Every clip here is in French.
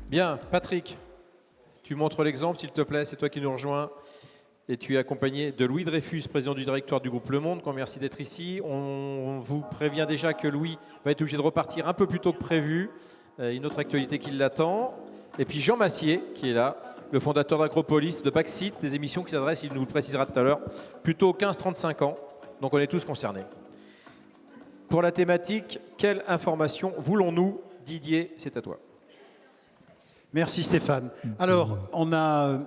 Bien, Patrick, tu montres l'exemple, s'il te plaît, c'est toi qui nous rejoins. Et tu es accompagné de Louis Dreyfus, président du directoire du groupe Le Monde, qu'on remercie d'être ici. On vous prévient déjà que Louis va être obligé de repartir un peu plus tôt que prévu. Une autre actualité qui l'attend. Et puis Jean Massier, qui est là, le fondateur d'Agropolis, de Backseat, des émissions qui s'adressent, il nous le précisera tout à l'heure, plutôt aux 15-35 ans. Donc on est tous concernés. Pour la thématique, quelle information voulons-nous? Didier, c'est à toi. Merci Stéphane. Alors, on a,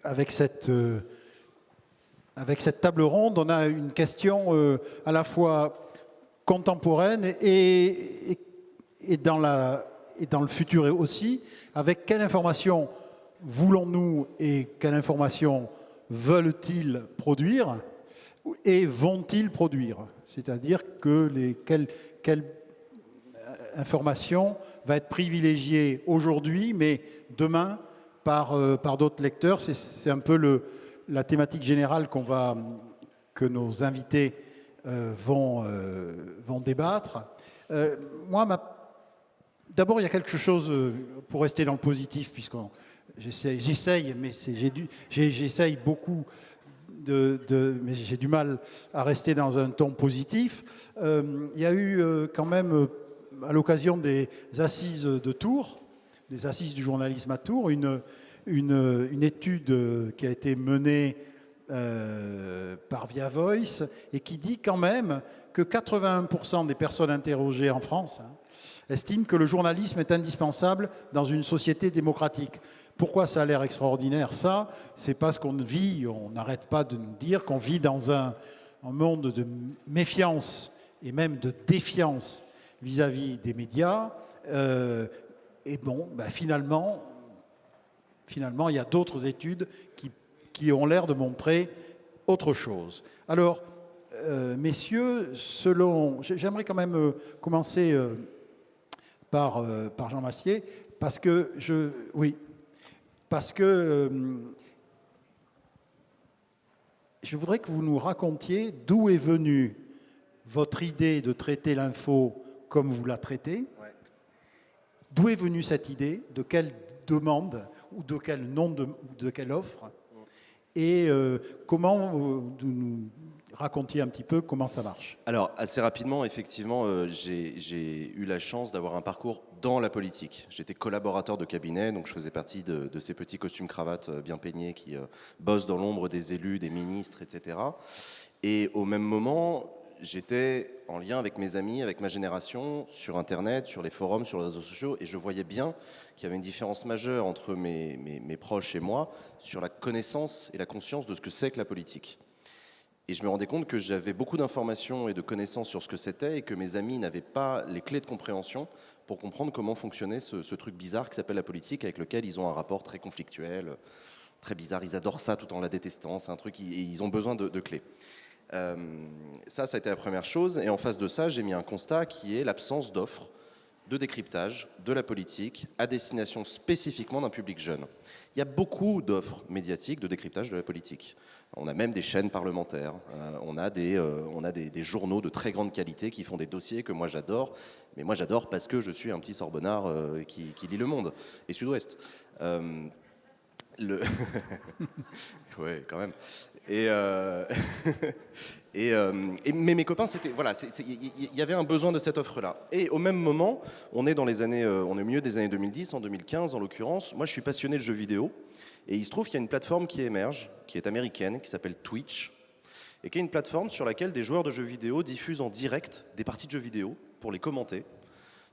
avec cette table ronde, on a une question à la fois contemporaine et dans le futur aussi, avec quelle information voulons-nous et quelle information veulent-ils produire et vont-ils produire? C'est-à-dire que quelle information va être privilégiée aujourd'hui, mais demain par d'autres lecteurs. C'est un peu la thématique générale que nos invités vont débattre. Moi, d'abord, il y a quelque chose, pour rester dans le positif, j'essaye, mais j'essaye beaucoup, mais j'ai du mal à rester dans un ton positif. Il y a eu quand même, à l'occasion des assises de Tours, des assises du journalisme à Tours, une étude qui a été menée par Via Voice et qui dit quand même que 81% des personnes interrogées en France estiment que le journalisme est indispensable dans une société démocratique. Pourquoi ça a l'air extraordinaire? Ça, c'est parce qu'on vit, on n'arrête pas de nous dire qu'on vit dans un monde de méfiance et même de défiance vis-à-vis des médias. Et bon, finalement, il y a d'autres études qui ont l'air de montrer autre chose. Alors, messieurs, j'aimerais quand même commencer par Jean Massier, parce que je voudrais que vous nous racontiez d'où est venue votre idée de traiter l'info comme vous la traitez. Ouais. D'où est venue cette idée? De quelle demande ou de quel nom de quelle offre? Et comment vous nous racontiez un petit peu comment ça marche? Alors, assez rapidement, effectivement, j'ai eu la chance d'avoir un parcours dans la politique. J'étais collaborateur de cabinet, donc je faisais partie de ces petits costumes-cravates bien peignés qui bossent dans l'ombre des élus, des ministres, etc. Et au même moment, j'étais en lien avec mes amis, avec ma génération, sur Internet, sur les forums, sur les réseaux sociaux, et je voyais bien qu'il y avait une différence majeure entre mes proches et moi sur la connaissance et la conscience de ce que c'est que la politique. Et je me rendais compte que j'avais beaucoup d'informations et de connaissances sur ce que c'était et que mes amis n'avaient pas les clés de compréhension pour comprendre comment fonctionnait ce truc bizarre qui s'appelle la politique, avec lequel ils ont un rapport très conflictuel, très bizarre. Ils adorent ça tout en la détestant, c'est un truc, et ils ont besoin de clés. Ça a été la première chose. Et en face de ça, j'ai mis un constat qui est l'absence d'offres de décryptage de la politique à destination spécifiquement d'un public jeune. Il y a beaucoup d'offres médiatiques de décryptage de la politique. On a même des chaînes parlementaires, on a des journaux de très grande qualité qui font des dossiers que moi j'adore, mais moi j'adore parce que je suis un petit Sorbonnard qui lit Le Monde et Sud-Ouest. Ouais, quand même. Mais mes copains, il y avait un besoin de cette offre-là. Et au même moment, on est au milieu des années 2010, en 2015 en l'occurrence. Moi, je suis passionné de jeux vidéo. Et il se trouve qu'il y a une plateforme qui émerge, qui est américaine, qui s'appelle Twitch, et qui est une plateforme sur laquelle des joueurs de jeux vidéo diffusent en direct des parties de jeux vidéo pour les commenter,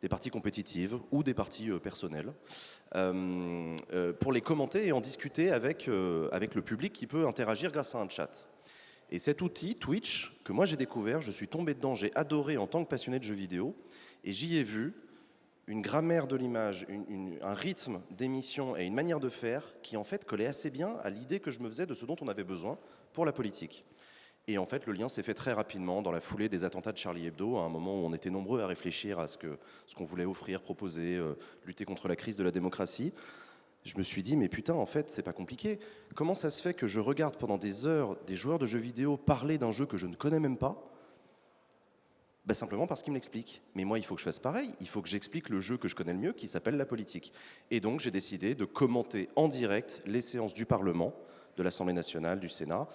des parties compétitives ou des parties personnelles, pour les commenter et en discuter avec le public qui peut interagir grâce à un chat. Et cet outil, Twitch, que moi j'ai découvert, je suis tombé dedans, j'ai adoré en tant que passionné de jeux vidéo, et j'y ai vu une grammaire de l'image, un rythme d'émission et une manière de faire qui en fait collait assez bien à l'idée que je me faisais de ce dont on avait besoin pour la politique. Et en fait, le lien s'est fait très rapidement dans la foulée des attentats de Charlie Hebdo, à un moment où on était nombreux à réfléchir à ce qu'on voulait offrir, proposer, lutter contre la crise de la démocratie. Je me suis dit, mais putain, en fait, c'est pas compliqué. Comment ça se fait que je regarde pendant des heures des joueurs de jeux vidéo parler d'un jeu que je ne connais même pas? Simplement parce qu'ils me l'expliquent. Mais moi, il faut que je fasse pareil. Il faut que j'explique le jeu que je connais le mieux, qui s'appelle la politique. Et donc, j'ai décidé de commenter en direct les séances du Parlement, de l'Assemblée nationale, du Sénat,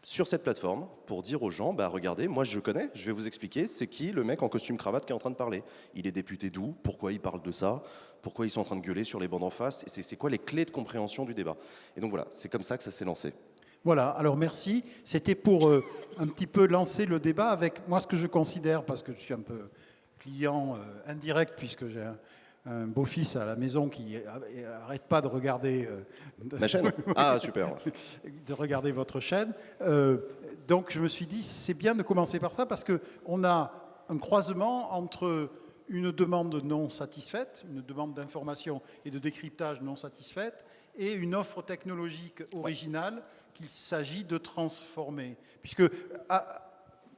sur cette plateforme, pour dire aux gens, regardez, moi je connais, je vais vous expliquer, c'est qui le mec en costume cravate qui est en train de parler. Il est député d'où? Pourquoi il parle de ça? Pourquoi ils sont en train de gueuler sur les bancs d'en face? C'est quoi les clés de compréhension du débat? Et donc voilà, c'est comme ça que ça s'est lancé. Voilà, alors merci. C'était pour un petit peu lancer le débat avec moi ce que je considère, parce que je suis un peu client indirect, puisque j'ai un beau-fils à la maison qui n'arrête pas de regarder... Ma chaîne? Ah, super. de regarder votre chaîne. Donc je me suis dit, c'est bien de commencer par ça, parce qu'on a un croisement entre une demande non satisfaite, une demande d'information et de décryptage non satisfaite, et une offre technologique originale qu'il s'agit de transformer. Puisque,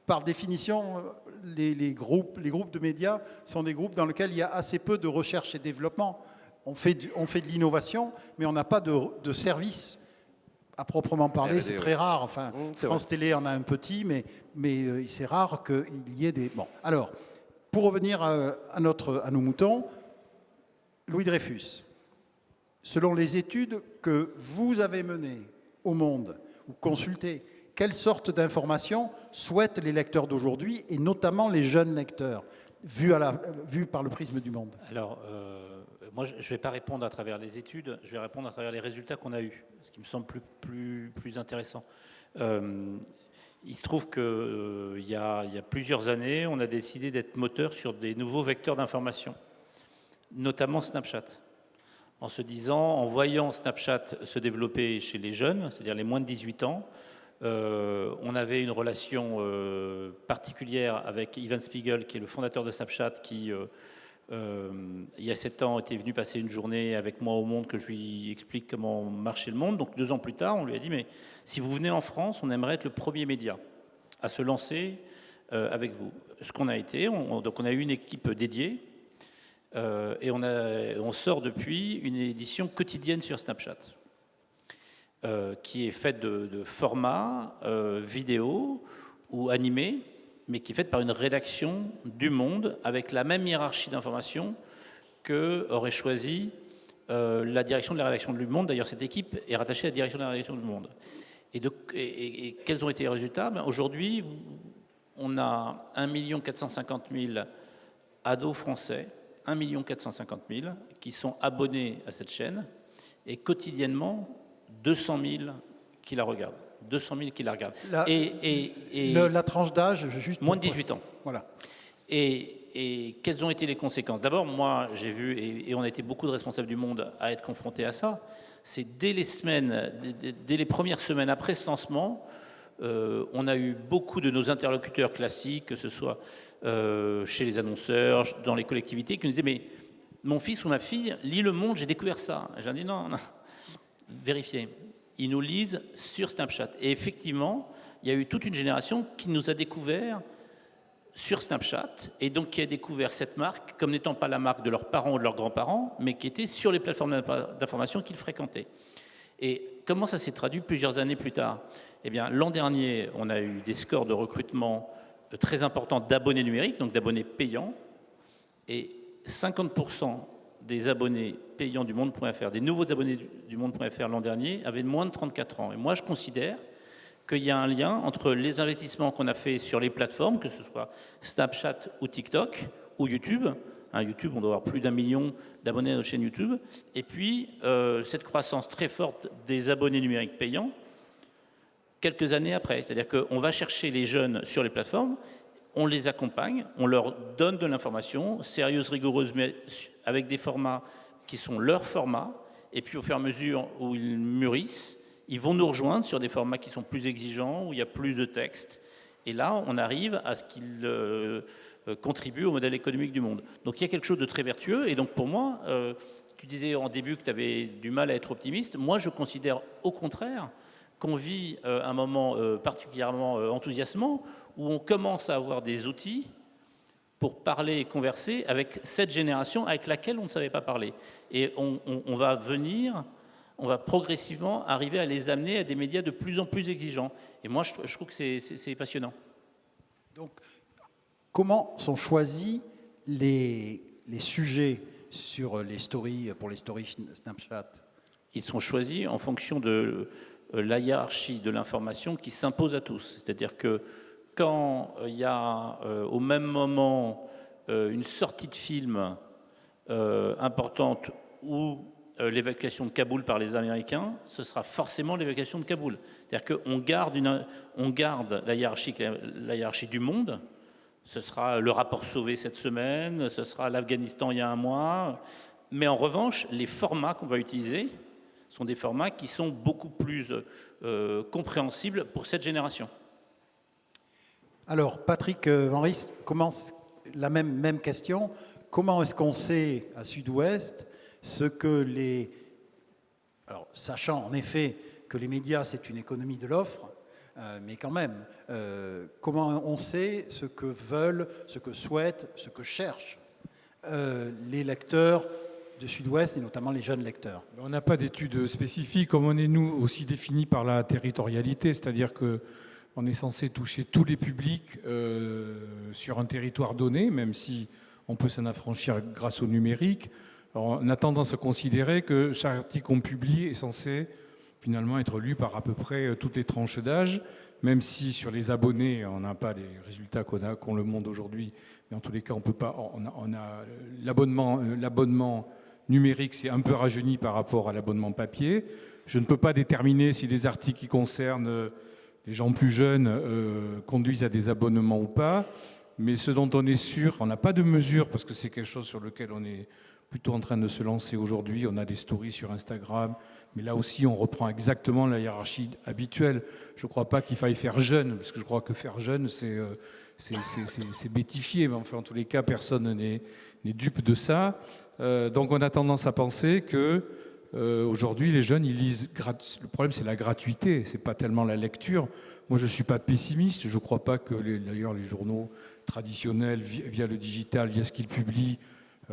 par définition, les groupes de médias sont des groupes dans lesquels il y a assez peu de recherche et développement. On fait de l'innovation, mais on n'a pas de service à proprement parler. C'est très rare. Enfin, France Télé en a un petit, mais c'est rare qu'il y ait des... Bon, alors, pour revenir à nos moutons, Louis Dreyfus, selon les études que vous avez menées au Monde ou consultées, quelle sorte d'informations souhaitent les lecteurs d'aujourd'hui, et notamment les jeunes lecteurs, vus par le prisme du Monde? Alors, moi, je ne vais pas répondre à travers les études, je vais répondre à travers les résultats qu'on a eus, ce qui me semble plus intéressant. Il se trouve qu'il y a plusieurs années, on a décidé d'être moteur sur des nouveaux vecteurs d'information, notamment Snapchat. En se disant, en voyant Snapchat se développer chez les jeunes, c'est-à-dire les moins de 18 ans, on avait une relation particulière avec Evan Spiegel, qui est le fondateur de Snapchat, qui, il y a 7 ans, était venu passer une journée avec moi au Monde, que je lui explique comment marchait le monde. Donc 2 ans plus tard, on lui a dit, mais si vous venez en France, on aimerait être le premier média à se lancer avec vous. Ce qu'on a été, donc on a eu une équipe dédiée, et on sort depuis une édition quotidienne sur Snapchat, qui est faite de formats vidéo ou animés, mais qui est faite par une rédaction du Monde avec la même hiérarchie d'information que aurait choisi la direction de la rédaction du Monde. D'ailleurs, cette équipe est rattachée à la direction de la rédaction du Monde. Et quels ont été les résultats? Aujourd'hui, on a 1 450 000 ados français, 1 450 000 qui sont abonnés à cette chaîne, et quotidiennement 200 000 qui la regardent. 200 000 qui la regardent. La tranche d'âge, juste... Moins de 18 ans. Voilà. Et quelles ont été les conséquences? D'abord, moi, j'ai vu, et on a été beaucoup de responsables du Monde à être confrontés à ça, c'est dès les premières semaines après ce lancement, on a eu beaucoup de nos interlocuteurs classiques, que ce soit chez les annonceurs, dans les collectivités, qui nous disaient, mais mon fils ou ma fille lit Le Monde, j'ai découvert ça. J'ai dit, non, vérifiez. Ils nous lisent sur Snapchat. Et effectivement, il y a eu toute une génération qui nous a découvert sur Snapchat, et donc qui a découvert cette marque comme n'étant pas la marque de leurs parents ou de leurs grands-parents, mais qui était sur les plateformes d'information qu'ils fréquentaient. Et comment ça s'est traduit plusieurs années plus tard? Eh bien, l'an dernier, on a eu des scores de recrutement très importants d'abonnés numériques, donc d'abonnés payants, et 50% des abonnés payants du Monde.fr, des nouveaux abonnés du Monde.fr l'an dernier, avaient moins de 34 ans. Et moi, je considère qu'il y a un lien entre les investissements qu'on a fait sur les plateformes, que ce soit Snapchat ou TikTok ou YouTube. YouTube, on doit avoir plus d'1 million d'abonnés à notre chaîne YouTube. Et puis, cette croissance très forte des abonnés numériques payants, quelques années après. C'est-à-dire qu'on va chercher les jeunes sur les plateformes, on les accompagne, on leur donne de l'information, sérieuse, rigoureuse, mais avec des formats qui sont leurs formats. Et puis, au fur et à mesure où ils mûrissent, ils vont nous rejoindre sur des formats qui sont plus exigeants, où il y a plus de texte. Et là, on arrive à ce qu'ils contribuent au modèle économique du monde. Donc, il y a quelque chose de très vertueux. Et donc, pour moi, tu disais en début que tu avais du mal à être optimiste. Moi, je considère au contraire qu'on vit un moment particulièrement enthousiasmant, où on commence à avoir des outils pour parler et converser avec cette génération avec laquelle on ne savait pas parler. Et on va progressivement arriver à les amener à des médias de plus en plus exigeants. Et moi, je trouve que c'est passionnant. Donc, comment sont choisis les sujets sur les stories, pour les stories Snapchat? Ils sont choisis en fonction de la hiérarchie de l'information qui s'impose à tous. C'est-à-dire que quand il y a au même moment une sortie de film importante ou l'évacuation de Kaboul par les Américains, ce sera forcément l'évacuation de Kaboul. C'est-à-dire qu'on garde la hiérarchie du monde. Ce sera le rapport Sauvé cette semaine, ce sera l'Afghanistan il y a un mois. Mais en revanche, les formats qu'on va utiliser sont des formats qui sont beaucoup plus compréhensibles pour cette génération. Alors, Patrick Van Ries commence la même question. Comment est-ce qu'on sait à Sud-Ouest ce que les... Alors, sachant en effet que les médias, c'est une économie de l'offre, mais quand même, comment on sait ce que veulent, ce que souhaitent, ce que cherchent les lecteurs de Sud-Ouest et notamment les jeunes lecteurs? On n'a pas d'études spécifiques, comme on est nous aussi définis par la territorialité, c'est-à-dire qu'on est censé toucher tous les publics sur un territoire donné, même si on peut s'en affranchir grâce au numérique. Alors, on a tendance à considérer que chaque article qu'on publie est censé finalement être lu par à peu près toutes les tranches d'âge, même si sur les abonnés, on n'a pas les résultats qu'on le montre aujourd'hui, mais en tous les cas, on peut pas. On a l'abonnement numérique, c'est un peu rajeuni par rapport à l'abonnement papier. Je ne peux pas déterminer si les articles qui concernent les gens plus jeunes conduisent à des abonnements ou pas, mais ce dont on est sûr, on n'a pas de mesure, parce que c'est quelque chose sur lequel on est plutôt en train de se lancer aujourd'hui. On a des stories sur Instagram, mais là aussi, on reprend exactement la hiérarchie habituelle. Je ne crois pas qu'il faille faire jeune, parce que je crois que faire jeune, c'est bêtifié, mais enfin, en tous les cas, personne n'est dupe de ça. Donc on a tendance à penser que aujourd'hui les jeunes ils lisent. Le problème c'est la gratuité, c'est pas tellement la lecture. Moi je suis pas pessimiste, je crois pas que d'ailleurs les journaux traditionnels via le digital, via ce qu'ils publient,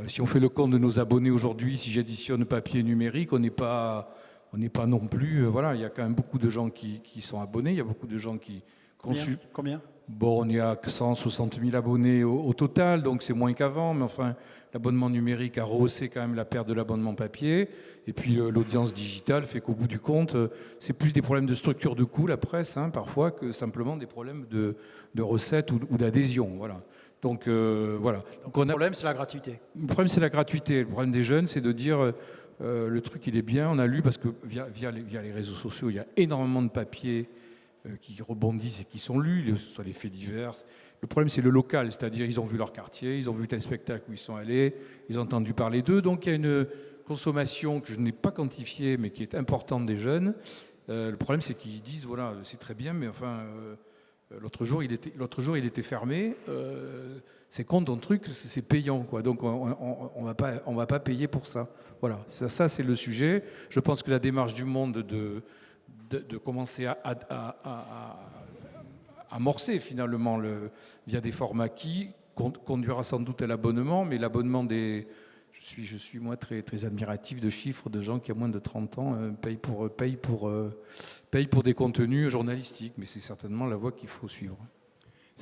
si on fait le compte de nos abonnés aujourd'hui, si j'additionne papier et numérique, on n'est pas non plus. Voilà, il y a quand même beaucoup de gens qui sont abonnés, il y a beaucoup de gens qui consultent. Combien? Bon, on y a 160 000 abonnés au total, donc c'est moins qu'avant, mais enfin, l'abonnement numérique a rehaussé quand même la perte de l'abonnement papier, et puis l'audience digitale fait qu'au bout du compte, c'est plus des problèmes de structure de coût, la presse, parfois, que simplement des problèmes de recettes ou d'adhésion, voilà. Donc, voilà. Donc, le problème, c'est la gratuité. Le problème, c'est la gratuité. Le problème des jeunes, c'est de dire, le truc, il est bien, on a lu, parce que via les réseaux sociaux, il y a énormément de papiers qui rebondissent et qui sont lus, que ce soit les faits divers. Le problème, c'est le local, c'est-à-dire ils ont vu leur quartier, ils ont vu tel spectacle où ils sont allés, ils ont entendu parler d'eux. Donc il y a une consommation que je n'ai pas quantifiée, mais qui est importante des jeunes. Le problème, c'est qu'ils disent, voilà, c'est très bien, mais enfin, l'autre jour, il était fermé. C'est con ton truc, c'est payant, quoi. Donc on va pas payer pour ça. Voilà, ça c'est le sujet. Je pense que la démarche du monde de commencer à amorcer finalement via des formats qui conduira sans doute à l'abonnement, mais l'abonnement je suis moi très, très admiratif de chiffres de gens qui à moins de 30 ans payent pour des contenus journalistiques, mais c'est certainement la voie qu'il faut suivre.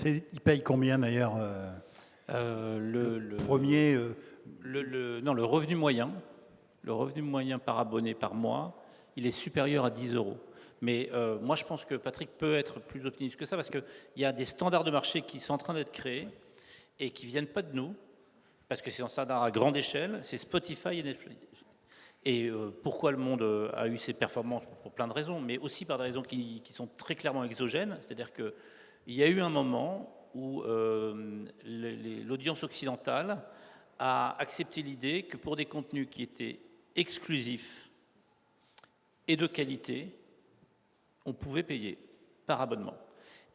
Ils payent combien d'ailleurs le revenu moyen par abonné par mois, il est supérieur à 10 €. Mais moi, je pense que Patrick peut être plus optimiste que ça, parce qu'il y a des standards de marché qui sont en train d'être créés et qui ne viennent pas de nous, parce que c'est un standard à grande échelle, c'est Spotify et Netflix. Et pourquoi le monde a eu ces performances? Pour plein de raisons, mais aussi par des raisons qui sont très clairement exogènes. C'est-à-dire qu'il y a eu un moment où l'audience occidentale a accepté l'idée que pour des contenus qui étaient exclusifs et de qualité, on pouvait payer par abonnement.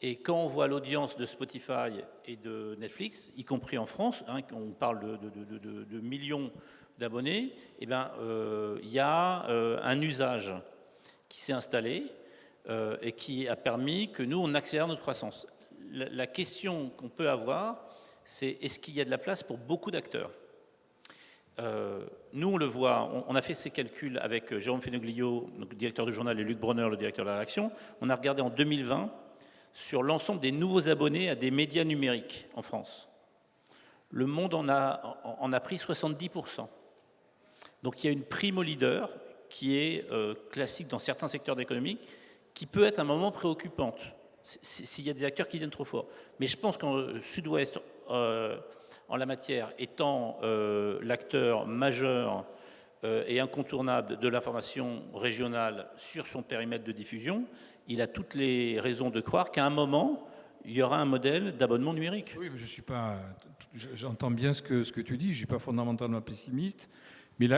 Et quand on voit l'audience de Spotify et de Netflix, y compris en France, on parle de millions d'abonnés, eh ben, y a un usage qui s'est installé et qui a permis que nous, on accélère notre croissance. La question qu'on peut avoir, c'est est-ce qu'il y a de la place pour beaucoup d'acteurs. Nous, on le voit, on a fait ces calculs avec Jérôme Fenoglio, le directeur du journal, et Luc Bronner, le directeur de la rédaction. On a regardé en 2020 sur l'ensemble des nouveaux abonnés à des médias numériques en France. Le Monde en a pris 70%. Donc il y a une prime au leader qui est classique dans certains secteurs d'économie, qui peut être à un moment préoccupante s'il y a des acteurs qui viennent trop fort. Mais je pense qu'en Sud-Ouest, en la matière, étant l'acteur majeur et incontournable de l'information régionale sur son périmètre de diffusion, il a toutes les raisons de croire qu'à un moment, il y aura un modèle d'abonnement numérique. Oui, mais je suis pas. J'entends bien ce que tu dis. Je suis pas fondamentalement pessimiste, mais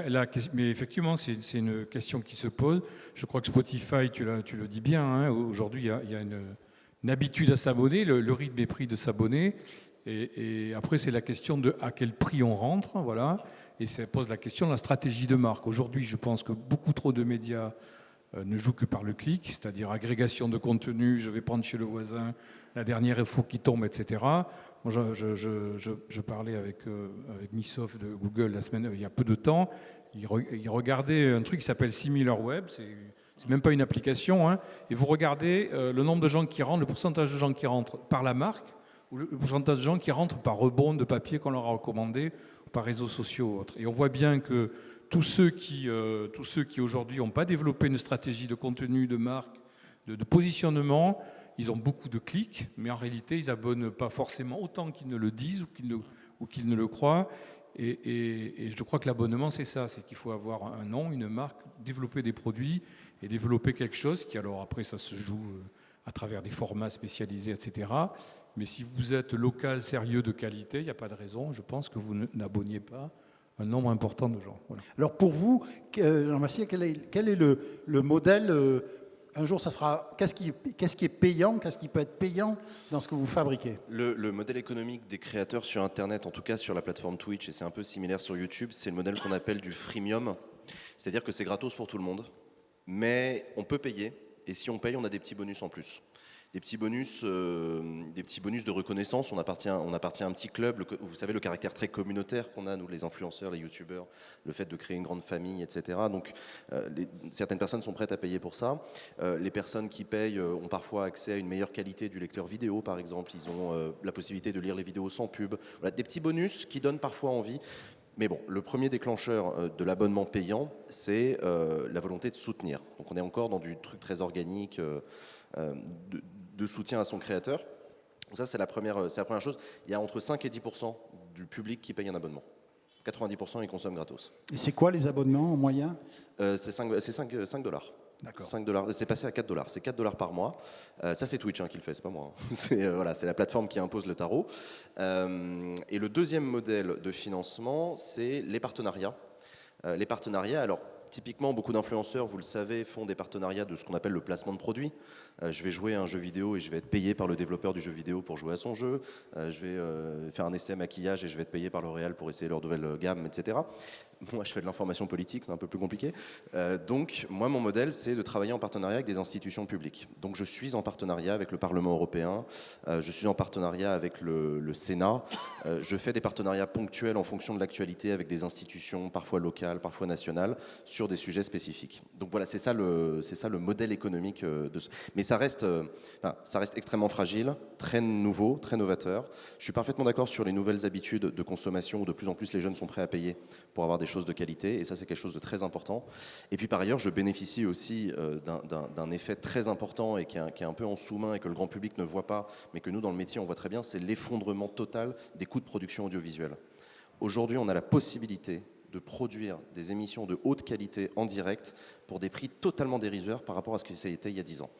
mais effectivement, c'est une question qui se pose. Je crois que Spotify, tu le dis bien. Hein, aujourd'hui, il y a une habitude à s'abonner. Le rythme est pris de s'abonner. Et après, c'est la question de à quel prix on rentre, voilà. Et ça pose la question de la stratégie de marque. Aujourd'hui, je pense que beaucoup trop de médias ne jouent que par le clic, c'est-à-dire agrégation de contenu, je vais prendre chez le voisin la dernière info qui tombe, etc. Moi, je parlais avec Missoff de Google il y a peu de temps. Il regardait un truc qui s'appelle SimilarWeb, c'est même pas une application, hein, et vous regardez le nombre de gens qui rentrent, le pourcentage de gens qui rentrent par la marque, ou le pourcentage de gens qui rentrent par rebond de papier qu'on leur a recommandé, ou par réseaux sociaux ou autres. Et on voit bien que tous ceux qui aujourd'hui n'ont pas développé une stratégie de contenu, de marque, de positionnement, ils ont beaucoup de clics, mais en réalité, ils abonnent pas forcément autant qu'ils ne le disent ou qu'ils ne le croient. Et je crois que l'abonnement, c'est ça, c'est qu'il faut avoir un nom, une marque, développer des produits et développer quelque chose qui, alors après, ça se joue à travers des formats spécialisés, etc. Mais si vous êtes local, sérieux, de qualité, il n'y a pas de raison, je pense, que vous n'abonniez pas un nombre important de gens. Voilà. Alors pour vous, Jean-Baptiste, quel est le modèle un jour, ça sera. Qu'est-ce qui est payant, qu'est-ce qui peut être payant dans ce que vous fabriquez? Le modèle économique des créateurs sur Internet, en tout cas sur la plateforme Twitch, et c'est un peu similaire sur YouTube, c'est le modèle qu'on appelle du freemium. C'est-à-dire que c'est gratos pour tout le monde, mais on peut payer, et si on paye, on a des petits bonus en plus. Des petits bonus de reconnaissance. On appartient à un petit club. Vous savez, le caractère très communautaire qu'on a, nous, les influenceurs, les youtubeurs, le fait de créer une grande famille, etc. Donc, certaines personnes sont prêtes à payer pour ça. Les personnes qui payent ont parfois accès à une meilleure qualité du lecteur vidéo, par exemple. Ils ont la possibilité de lire les vidéos sans pub. Voilà, des petits bonus qui donnent parfois envie. Mais bon, le premier déclencheur de l'abonnement payant, c'est la volonté de soutenir. Donc, on est encore dans du truc très organique, de soutien à son créateur. Donc ça, c'est la première chose. Il y a entre 5 et 10% du public qui paye un abonnement. 90% ils consomment gratos. Et c'est quoi les abonnements en moyen? C'est 5 $. D'accord. 5 $. C'est passé à 4 $. C'est 4 $ par mois. Ça, c'est Twitch qui le fait, c'est pas moi. C'est la plateforme qui impose le tarot. Et le deuxième modèle de financement, c'est les partenariats. Les partenariats, alors, typiquement, beaucoup d'influenceurs, vous le savez, font des partenariats de ce qu'on appelle le placement de produits. Je vais jouer à un jeu vidéo et je vais être payé par le développeur du jeu vidéo pour jouer à son jeu. Je vais faire un essai maquillage et je vais être payé par L'Oréal pour essayer leur nouvelle gamme, etc. Moi, je fais de l'information politique, c'est un peu plus compliqué. Donc, moi, mon modèle, c'est de travailler en partenariat avec des institutions publiques. Donc, je suis en partenariat avec le Parlement européen, je suis en partenariat avec le Sénat. Je fais des partenariats ponctuels en fonction de l'actualité avec des institutions, parfois locales, parfois nationales, sur des sujets spécifiques. Donc, voilà, c'est ça le modèle économique de ce... Mais ça reste extrêmement fragile, très nouveau, très novateur. Je suis parfaitement d'accord sur les nouvelles habitudes de consommation où de plus en plus les jeunes sont prêts à payer pour avoir des choses de qualité, et ça, c'est quelque chose de très important. Et puis, par ailleurs, je bénéficie aussi d'un effet très important et qui est un peu en sous-main et que le grand public ne voit pas, mais que nous, dans le métier, on voit très bien, c'est l'effondrement total des coûts de production audiovisuelle. Aujourd'hui, on a la possibilité de produire des émissions de haute qualité en direct pour des prix totalement dérisoires par rapport à ce que ça a été il y a 10 ans.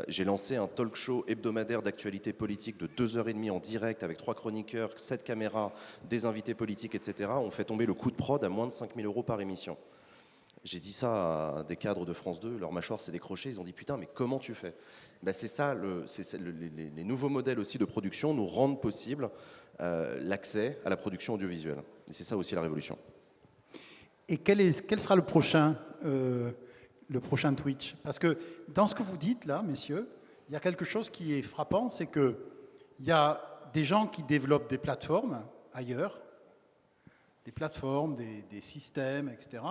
J'ai lancé un talk show hebdomadaire d'actualité politique de 2h30 en direct avec 3 chroniqueurs, 7 caméras, des invités politiques, etc. On fait tomber le coût de prod à moins de 5 000 € par émission. J'ai dit ça à des cadres de France 2, leur mâchoire s'est décrochée, ils ont dit « Putain, mais comment tu fais ?» C'est ça, les nouveaux modèles aussi de production nous rendent possible l'accès à la production audiovisuelle. Et c'est ça aussi la révolution. Et quel sera le prochain Twitch? Parce que dans ce que vous dites là, messieurs, il y a quelque chose qui est frappant, c'est qu'il y a des gens qui développent des plateformes ailleurs, des plateformes, des systèmes, etc.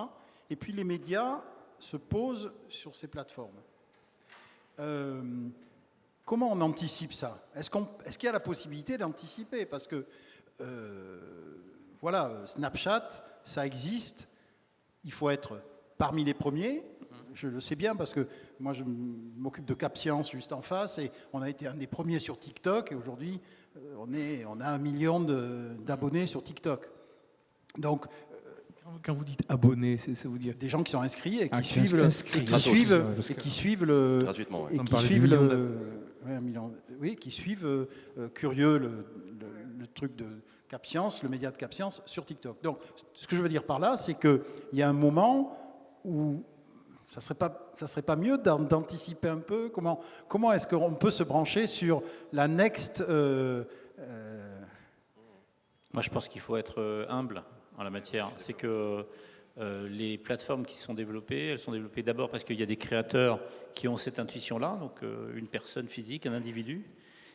Et puis les médias se posent sur ces plateformes. Comment on anticipe ça? Est-ce qu'il y a la possibilité d'anticiper? Parce que, voilà, Snapchat, ça existe, il faut être parmi les premiers. Je le sais bien parce que moi, je m'occupe de Cap Science juste en face et on a été un des premiers sur TikTok et aujourd'hui, on a 1 million d'abonnés sur TikTok. Donc, Quand vous dites abonnés, ça veut dire des gens qui sont inscrits et qui qui suivent Gratuitement, ouais. et On qui parlait suivent du million qui suivent curieux le truc de Cap Science, le média de Cap Science sur TikTok. Donc, ce que je veux dire par là, c'est qu'il y a un moment où ça serait pas mieux d'anticiper un peu comment est-ce qu'on peut se brancher sur la next. Moi, je pense qu'il faut être humble en la matière. C'est que les plateformes qui sont développées, elles sont développées d'abord parce qu'il y a des créateurs qui ont cette intuition-là, donc une personne physique, un individu.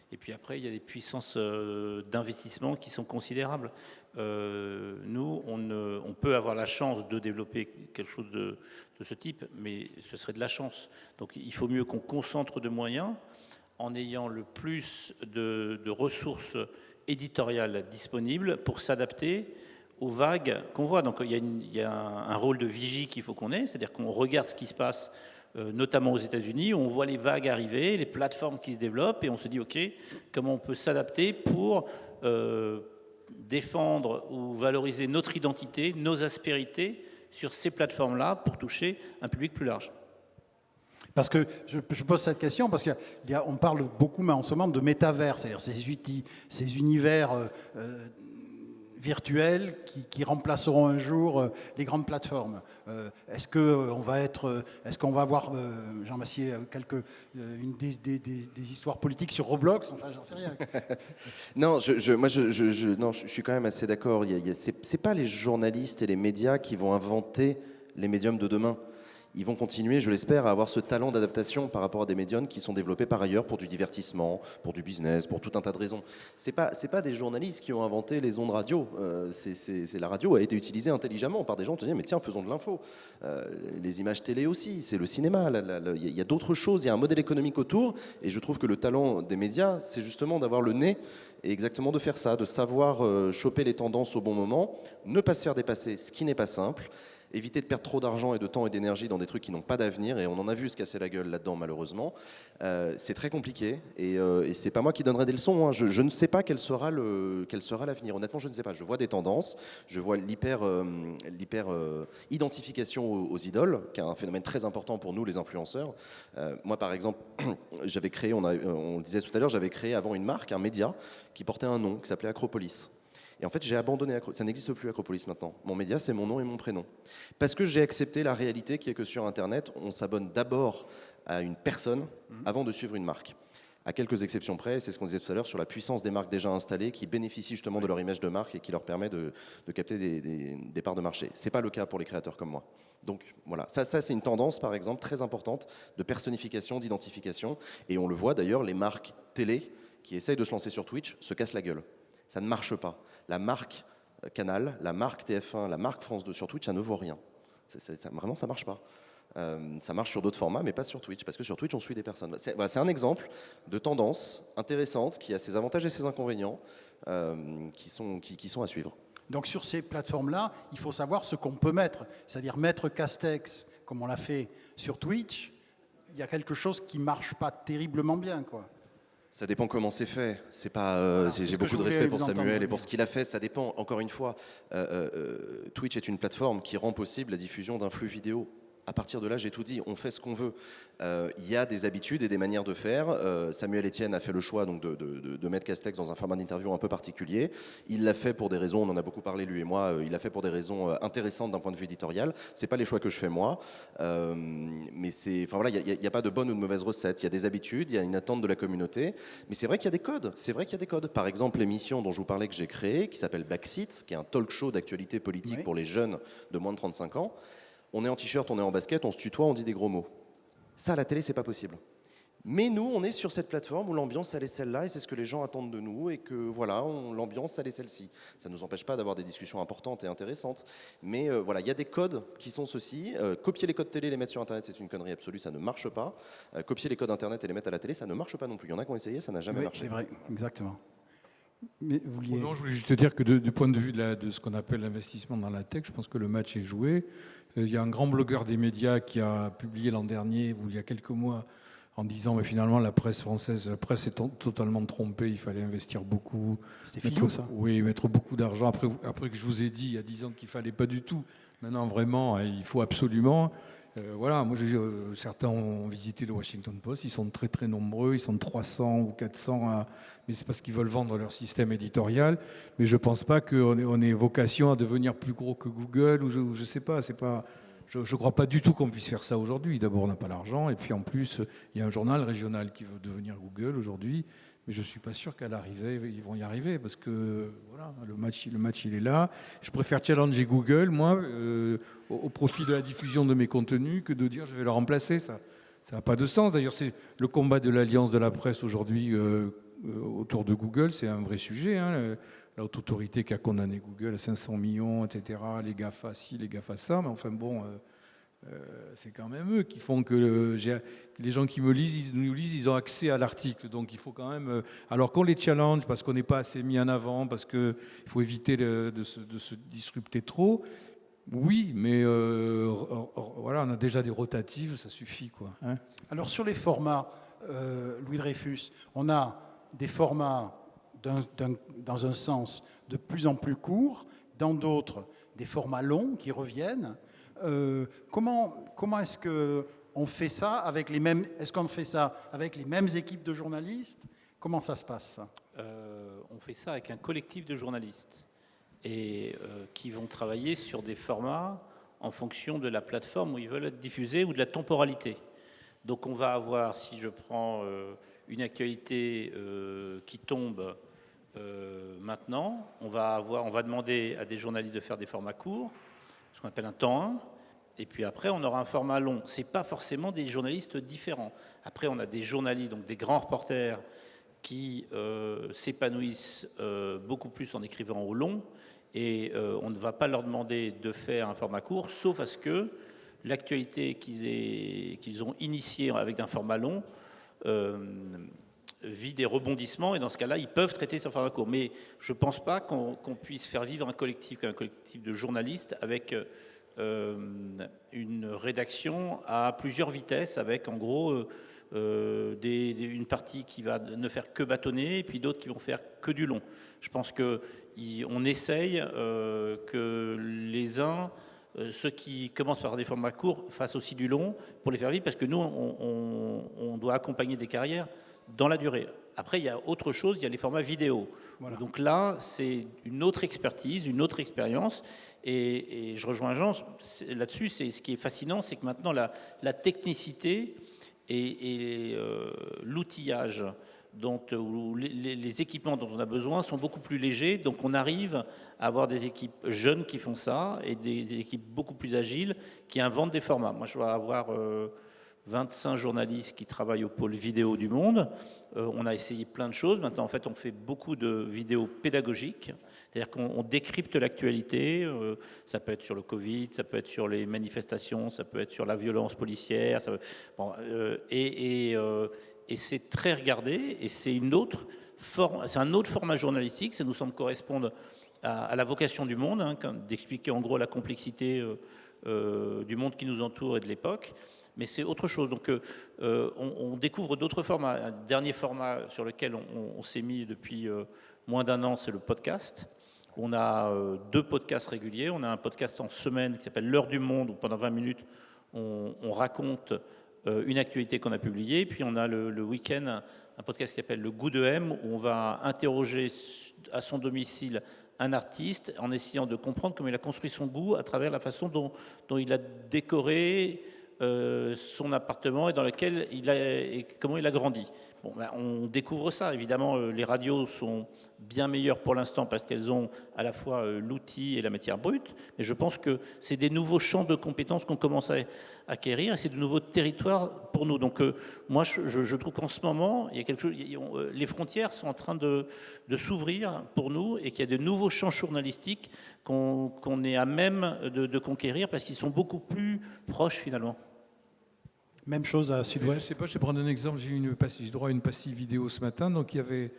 Et puis après, il y a des puissances d'investissement qui sont considérables. Nous, on peut avoir la chance de développer quelque chose de ce type, mais ce serait de la chance. Donc il faut mieux qu'on concentre de moyens en ayant le plus de ressources éditoriales disponibles pour s'adapter aux vagues qu'on voit. Donc il y a un rôle de vigie qu'il faut qu'on ait, c'est-à-dire qu'on regarde ce qui se passe, notamment aux États-Unis, où on voit les vagues arriver, les plateformes qui se développent, et on se dit, OK, comment on peut s'adapter pour défendre ou valoriser notre identité, nos aspérités sur ces plateformes-là pour toucher un public plus large. Parce que je pose cette question parce qu'on parle beaucoup mais en ce moment de métavers, c'est-à-dire ces univers virtuels qui remplaceront un jour les grandes plateformes. Est-ce qu'on va avoir, Jean Massier, des histoires politiques sur Roblox? Enfin, j'en sais rien. Non, je suis quand même assez d'accord. C'est pas les journalistes et les médias qui vont inventer les médiums de demain. Ils vont continuer, je l'espère, à avoir ce talent d'adaptation par rapport à des médiums qui sont développés par ailleurs pour du divertissement, pour du business, pour tout un tas de raisons. C'est pas des journalistes qui ont inventé les ondes radio. La radio a été utilisée intelligemment par des gens qui disaient mais tiens, faisons de l'info. Les images télé aussi, c'est le cinéma. Il y a d'autres choses, il y a un modèle économique autour. Et je trouve que le talent des médias, c'est justement d'avoir le nez et exactement de faire ça, de savoir choper les tendances au bon moment, ne pas se faire dépasser, ce qui n'est pas simple. Éviter de perdre trop d'argent et de temps et d'énergie dans des trucs qui n'ont pas d'avenir, et on en a vu se casser la gueule là-dedans malheureusement. C'est très compliqué, et c'est pas moi qui donnerai des leçons, hein. Je ne sais pas quel sera l'avenir. Honnêtement, je ne sais pas. Je vois des tendances, je vois l'hyper identification aux idoles, qui est un phénomène très important pour nous les influenceurs. Moi par exemple, j'avais créé, on le disait tout à l'heure, j'avais créé avant une marque, un média qui portait un nom qui s'appelait Acropolis. Et en fait, j'ai abandonné ça n'existe plus Acropolis maintenant. Mon média, c'est mon nom et mon prénom. Parce que j'ai accepté la réalité qui est que sur Internet, on s'abonne d'abord à une personne avant de suivre une marque. À quelques exceptions près, c'est ce qu'on disait tout à l'heure sur la puissance des marques déjà installées qui bénéficient justement de leur image de marque et qui leur permet de capter des parts de marché. Ce n'est pas le cas pour les créateurs comme moi. Donc voilà, ça c'est une tendance par exemple très importante de personnification, d'identification. Et on le voit d'ailleurs, les marques télé qui essayent de se lancer sur Twitch se cassent la gueule. Ça ne marche pas. La marque Canal, la marque TF1, la marque France 2 sur Twitch, ça ne vaut rien. Vraiment, ça ne marche pas. Ça marche sur d'autres formats, mais pas sur Twitch, parce que sur Twitch, on suit des personnes. C'est un exemple de tendance intéressante qui a ses avantages et ses inconvénients qui sont à suivre. Donc sur ces plateformes-là, il faut savoir ce qu'on peut mettre. C'est-à-dire mettre Castex, comme on l'a fait sur Twitch, il y a quelque chose qui ne marche pas terriblement bien, quoi. Ça dépend comment c'est fait. C'est pas. J'ai beaucoup de respect pour Samuel et pour ce qu'il a fait. Ça dépend. Encore une fois, Twitch est une plateforme qui rend possible la diffusion d'un flux vidéo. À partir de là, j'ai tout dit. On fait ce qu'on veut. Il y a des habitudes et des manières de faire. Samuel Etienne a fait le choix donc de mettre Castex dans un format d'interview un peu particulier. Il l'a fait pour des raisons. On en a beaucoup parlé lui et moi. Il l'a fait pour des raisons intéressantes d'un point de vue éditorial. C'est pas les choix que je fais moi. Mais c'est. Enfin voilà, il n'y a pas de bonne ou de mauvaise recette. Il y a des habitudes. Il y a une attente de la communauté. Mais c'est vrai qu'il y a des codes. C'est vrai qu'il y a des codes. Par exemple, l'émission dont je vous parlais que j'ai créée, qui s'appelle Backseat, qui est un talk show d'actualité politique pour les jeunes de moins de 35 ans. On est en t-shirt, on est en basket, on se tutoie, on dit des gros mots. Ça, à la télé, c'est pas possible. Mais nous, on est sur cette plateforme où l'ambiance, elle est celle-là, et c'est ce que les gens attendent de nous, et que voilà, l'ambiance, elle est celle-ci. Ça ne nous empêche pas d'avoir des discussions importantes et intéressantes, mais voilà, il y a des codes qui sont ceux-ci. Copier les codes télé, les mettre sur Internet, c'est une connerie absolue, ça ne marche pas. Copier les codes Internet et les mettre à la télé, ça ne marche pas non plus. Il y en a qui ont essayé, ça n'a jamais Oui, marché. c'est vrai, exactement. Mais vous vouliez... Non, je voulais juste te dire que du point de vue de ce qu'on appelle l'investissement dans la tech, je pense que le match est joué. Il y a un grand blogueur des médias qui a publié l'an dernier, ou il y a quelques mois, en disant mais finalement la presse française, la presse est totalement trompée, il fallait investir beaucoup. C'était Philou, ça. Oui, mettre beaucoup d'argent. Après que je vous ai dit il y a 10 ans qu'il fallait pas du tout. Maintenant vraiment, il faut absolument. Voilà, moi certains ont visité le Washington Post, ils sont très très nombreux, ils sont 300 ou 400, mais c'est parce qu'ils veulent vendre leur système éditorial. Mais je pense pas qu'on ait vocation à devenir plus gros que Google ou je sais pas, c'est pas. Je ne crois pas du tout qu'on puisse faire ça aujourd'hui. D'abord, on n'a pas l'argent. Et puis, en plus, il y a un journal régional qui veut devenir Google aujourd'hui. Mais je ne suis pas sûr qu'à l'arrivée, ils vont y arriver. Parce que voilà, le match, il est là. Je préfère challenger Google, moi, au profit de la diffusion de mes contenus, que de dire je vais le remplacer. Ça n'a pas de sens. D'ailleurs, c'est le combat de l'alliance de la presse aujourd'hui autour de Google. C'est un vrai sujet. La haute autorité qui a condamné Google à 500 millions, etc., les GAFA ci, les GAFA ça, mais enfin bon, c'est quand même eux qui font que les gens qui nous lisent, ils ont accès à l'article, donc il faut quand même, alors qu'on les challenge parce qu'on n'est pas assez mis en avant, parce qu'il faut éviter de se disrupter trop, oui, mais voilà, on a déjà des rotatives, ça suffit, quoi. Alors sur les formats, Louis Dreyfus, on a des formats dans un sens de plus en plus court, dans d'autres des formats longs qui reviennent. Comment est-ce qu'on fait ça avec les mêmes équipes de journalistes? Comment ça se passe? On fait ça avec un collectif de journalistes et qui vont travailler sur des formats en fonction de la plateforme où ils veulent être diffusés ou de la temporalité. Donc on va avoir, si je prends une actualité qui tombe maintenant, on va demander à des journalistes de faire des formats courts, ce qu'on appelle un temps 1, et puis après on aura un format long. C'est pas forcément des journalistes différents. Après on a des journalistes, donc des grands reporters qui s'épanouissent beaucoup plus en écrivant au long, et on ne va pas leur demander de faire un format court, sauf à ce que l'actualité qu'ils ont initiée avec un format long vit des rebondissements, et dans ce cas-là, ils peuvent traiter sur format court. Mais je ne pense pas qu'on puisse faire vivre un collectif de journalistes avec une rédaction à plusieurs vitesses, avec en gros une partie qui va ne faire que bâtonner, et puis d'autres qui vont faire que du long. Je pense qu'on essaye que les uns, ceux qui commencent par des formats courts, fassent aussi du long pour les faire vivre, parce que nous, on doit accompagner des carrières dans la durée. Après, il y a autre chose, il y a les formats vidéo. Voilà. Donc là, c'est une autre expertise, une autre expérience. Et je rejoins Jean là-dessus. Ce qui est fascinant, c'est que maintenant, la technicité et l'outillage, ou les équipements dont on a besoin sont beaucoup plus légers. Donc on arrive à avoir des équipes jeunes qui font ça et des équipes beaucoup plus agiles qui inventent des formats. Moi, je dois avoir 25 journalistes qui travaillent au pôle vidéo du Monde. On a essayé plein de choses. Maintenant, en fait, on fait beaucoup de vidéos pédagogiques. C'est-à-dire qu'on décrypte l'actualité. Ça peut être sur le Covid, ça peut être sur les manifestations, ça peut être sur la violence policière. Et c'est très regardé. Et c'est un autre format journalistique. Ça nous semble correspondre à la vocation du Monde, d'expliquer en gros la complexité du monde qui nous entoure et de l'époque. Mais c'est autre chose. Donc, on découvre d'autres formats. Un dernier format sur lequel on s'est mis depuis moins d'un an, c'est le podcast. On a 2 podcasts réguliers. On a un podcast en semaine qui s'appelle L'heure du monde, où pendant 20 minutes, on raconte une actualité qu'on a publiée. Puis on a le week-end un podcast qui s'appelle Le goût de M, où on va interroger à son domicile un artiste en essayant de comprendre comment il a construit son goût à travers la façon dont il a décoré son appartement et dans lequel comment il a grandi. Bon, on découvre ça. Évidemment, les radios sont bien meilleures pour l'instant parce qu'elles ont à la fois l'outil et la matière brute. Mais je pense que c'est des nouveaux champs de compétences qu'on commence à acquérir et c'est de nouveaux territoires pour nous. Donc moi, je trouve qu'en ce moment, il y a quelque chose, les frontières sont en train de s'ouvrir pour nous et qu'il y a de nouveaux champs journalistiques qu'on est à même de conquérir parce qu'ils sont beaucoup plus proches finalement. Même chose à Je ne Sud-Ouest. sais pas, je vais prendre un exemple. J'ai droit à une passive vidéo ce matin. Donc il y avait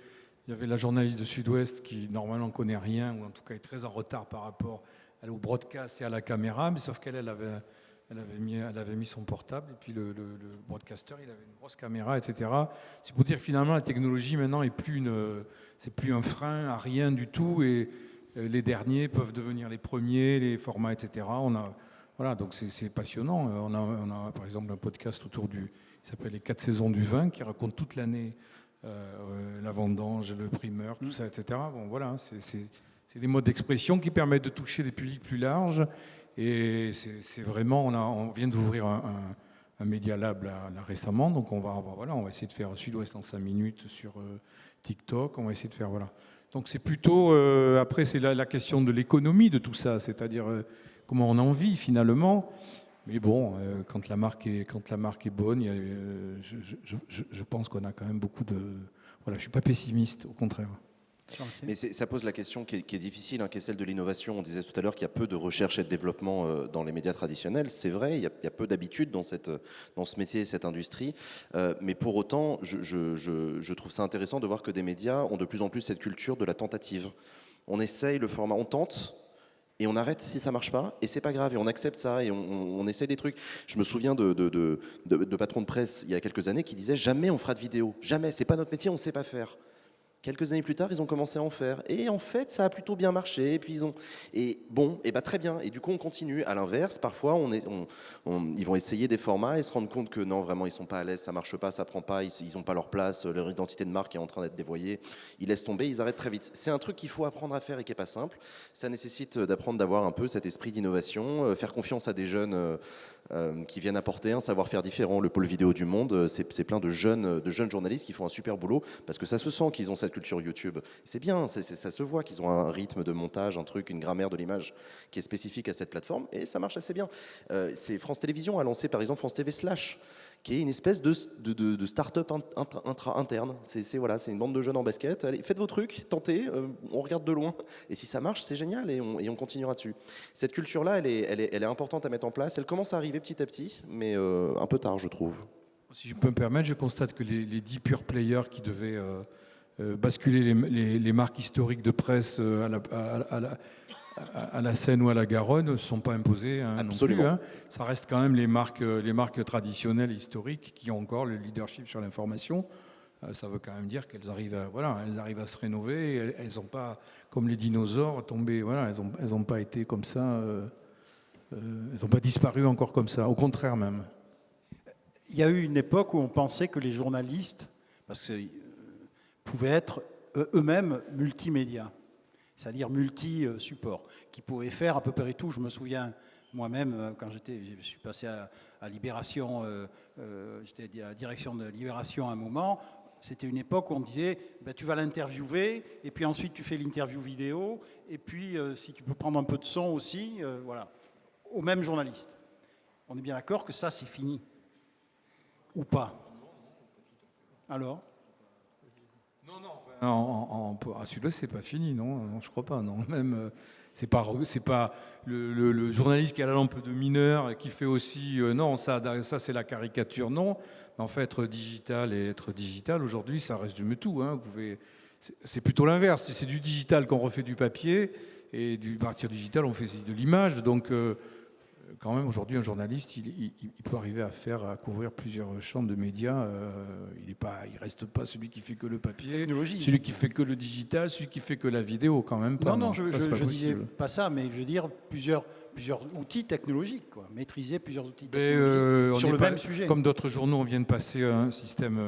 la journaliste de Sud-Ouest qui normalement connaît rien, ou en tout cas est très en retard par rapport au broadcast et à la caméra, mais sauf qu'elle avait mis son portable, et puis le broadcaster, il avait une grosse caméra, etc. C'est pour dire que finalement la technologie maintenant c'est plus un frein à rien du tout, et les derniers peuvent devenir les premiers, les formats, etc. Voilà, donc c'est passionnant. On a par exemple un podcast il s'appelle Les 4 saisons du vin, qui raconte toute l'année la vendange, le primeur, tout ça, etc. Bon, voilà, c'est des modes d'expression qui permettent de toucher des publics plus larges. Et c'est vraiment, on vient d'ouvrir un Media Lab là récemment, donc on va essayer de faire Sud-Ouest en 5 minutes sur TikTok. On va essayer de faire voilà. Donc c'est plutôt après c'est la question de l'économie de tout ça, c'est-à-dire comment on en vit finalement. Mais bon, quand la marque est bonne, je pense qu'on a quand même beaucoup de... Voilà, je ne suis pas pessimiste, au contraire. Mais ça pose la question qui est difficile, qui est celle de l'innovation. On disait tout à l'heure qu'il y a peu de recherche et de développement dans les médias traditionnels. C'est vrai, il y a peu d'habitude dans ce métier et cette industrie. Mais pour autant, je trouve ça intéressant de voir que des médias ont de plus en plus cette culture de la tentative. On essaye le format, on tente, et on arrête si ça marche pas, et c'est pas grave, et on accepte ça, et on essaye des trucs. Je me souviens de patrons de presse il y a quelques années qui disaient jamais on fera de vidéo, jamais, c'est pas notre métier, on sait pas faire. Quelques années plus tard, ils ont commencé à en faire. Et en fait, ça a plutôt bien marché. Et puis très bien. Et du coup, on continue. À l'inverse, parfois, ils vont essayer des formats et se rendre compte que non, vraiment, ils sont pas à l'aise, ça marche pas, ça prend pas, ils ont pas leur place, leur identité de marque est en train d'être dévoyée. Ils laissent tomber, ils arrêtent très vite. C'est un truc qu'il faut apprendre à faire et qui est pas simple. Ça nécessite d'apprendre d'avoir un peu cet esprit d'innovation, faire confiance à des jeunes qui viennent apporter un savoir-faire différent. Le pôle vidéo du Monde, c'est plein de jeunes journalistes qui font un super boulot parce que ça se sent qu'ils ont cette culture YouTube. C'est bien, ça se voit qu'ils ont un rythme de montage, un truc, une grammaire de l'image qui est spécifique à cette plateforme et ça marche assez bien. France Télévisions a lancé par exemple France TV Slash, qui est une espèce de start-up interne. C'est une bande de jeunes en basket. Allez, faites vos trucs, tentez, on regarde de loin. Et si ça marche, c'est génial et on continuera dessus. Cette culture-là, elle est importante à mettre en place. Elle commence à arriver petit à petit, mais un peu tard, je trouve. Si je peux me permettre, je constate que les 10 pure players qui devaient basculer les marques historiques de presse à la Seine ou à la Garonne ne sont pas imposés. Absolument. Non plus, Ça reste quand même les marques traditionnelles historiques qui ont encore le leadership sur l'information. Ça veut quand même dire qu'elles arrivent à se rénover. Elles n'ont pas, comme les dinosaures, tombé. Voilà, elles n'ont pas été comme ça. Elles n'ont pas disparu encore comme ça. Au contraire même. Il y a eu une époque où on pensait que les journalistes, parce que pouvaient être eux-mêmes multimédia, c'est-à-dire multi-support, qui pouvaient faire à peu près tout. Je me souviens moi-même, quand je suis passé à Libération, j'étais à la direction de Libération à un moment, c'était une époque où on disait tu vas l'interviewer, et puis ensuite tu fais l'interview vidéo, et puis si tu peux prendre un peu de son aussi, voilà, au même journaliste. On est bien d'accord que ça, c'est fini. Ou pas? Alors? Non, à Sud-Ouest, c'est pas fini, non, je crois pas, non. Même, c'est pas le journaliste qui a la lampe de mineur qui fait aussi, non, ça c'est la caricature, non. Mais en fait, être digital, aujourd'hui, ça résume tout. C'est plutôt l'inverse. C'est du digital qu'on refait du papier, et du partir digital, on fait de l'image. Donc, quand même, aujourd'hui, un journaliste, il peut arriver à couvrir plusieurs champs de médias. Il reste pas celui qui fait que le papier, celui qui fait que le digital, celui qui fait que la vidéo, quand même pas. Non, je disais pas ça, mais je veux dire plusieurs outils technologiques, quoi. Maîtriser plusieurs outils technologiques sur le même sujet. Comme d'autres journaux, on vient de passer à un système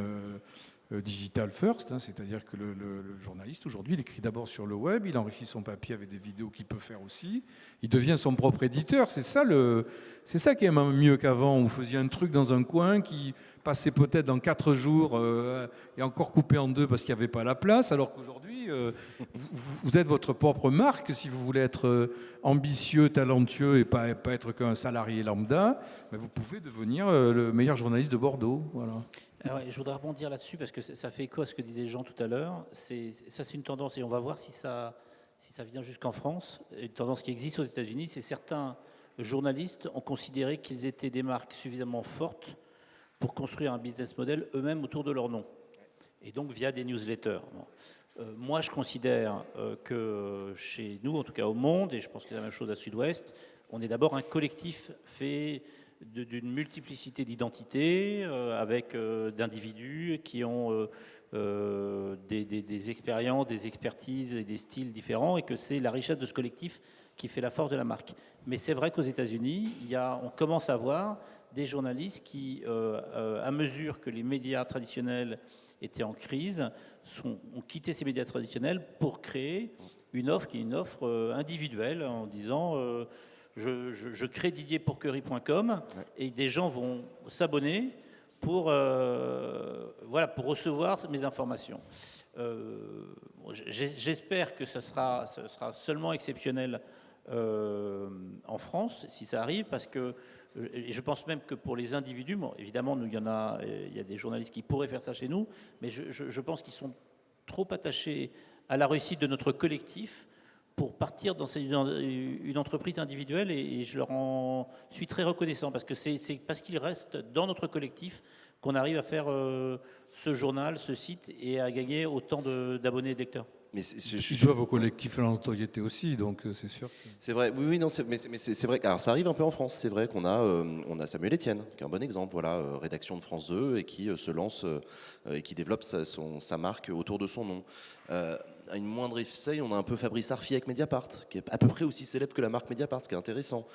digital first, hein, c'est-à-dire que le journaliste aujourd'hui, il écrit d'abord sur le web, il enrichit son papier avec des vidéos qu'il peut faire aussi, il devient son propre éditeur. C'est ça qui est même mieux qu'avant, où vous faisiez un truc dans un coin qui passait peut-être dans 4 jours et encore coupé en 2 parce qu'il n'y avait pas la place, alors qu'aujourd'hui, vous êtes votre propre marque. Si vous voulez être ambitieux, talentueux et pas être qu'un salarié lambda, mais vous pouvez devenir le meilleur journaliste de Bordeaux. Voilà. Alors, je voudrais rebondir là-dessus parce que ça fait écho à ce que disait Jean tout à l'heure. C'est une tendance et on va voir si ça vient jusqu'en France. Une tendance qui existe aux États-Unis, c'est certains journalistes ont considéré qu'ils étaient des marques suffisamment fortes pour construire un business model eux-mêmes autour de leur nom. Et donc via des newsletters. Moi, je considère que chez nous, en tout cas au Monde, et je pense que c'est la même chose à Sud-Ouest, on est d'abord un collectif fait d'une multiplicité d'identités, avec d'individus qui ont des expériences, des expertises et des styles différents, et que c'est la richesse de ce collectif qui fait la force de la marque. Mais c'est vrai qu'aux États-Unis, on commence à voir des journalistes qui, à mesure que les médias traditionnels étaient en crise, ont quitté ces médias traditionnels pour créer une offre qui est une offre individuelle, en disant je crée didierpourquerie.com et des gens vont s'abonner pour recevoir mes informations. J'espère que ce sera seulement exceptionnel en France, si ça arrive, parce que je pense même que pour les individus, bon, évidemment, il y a des journalistes qui pourraient faire ça chez nous, mais je pense qu'ils sont trop attachés à la réussite de notre collectif pour partir dans une entreprise individuelle, et je leur en suis très reconnaissant, parce que c'est parce qu'ils restent dans notre collectif qu'on arrive à faire ce journal, ce site, et à gagner autant d'abonnés et de lecteurs. Mais ils doivent au collectif la notoriété aussi, donc c'est sûr. C'est vrai, oui, non, mais c'est vrai. Alors ça arrive un peu en France. C'est vrai qu'on a Samuel Etienne, qui est un bon exemple, voilà, rédaction de France 2, et qui se lance et qui développe sa marque autour de son nom. À une moindre essai, on a un peu Fabrice Arfi avec Mediapart, qui est à peu près aussi célèbre que la marque Mediapart, ce qui est intéressant.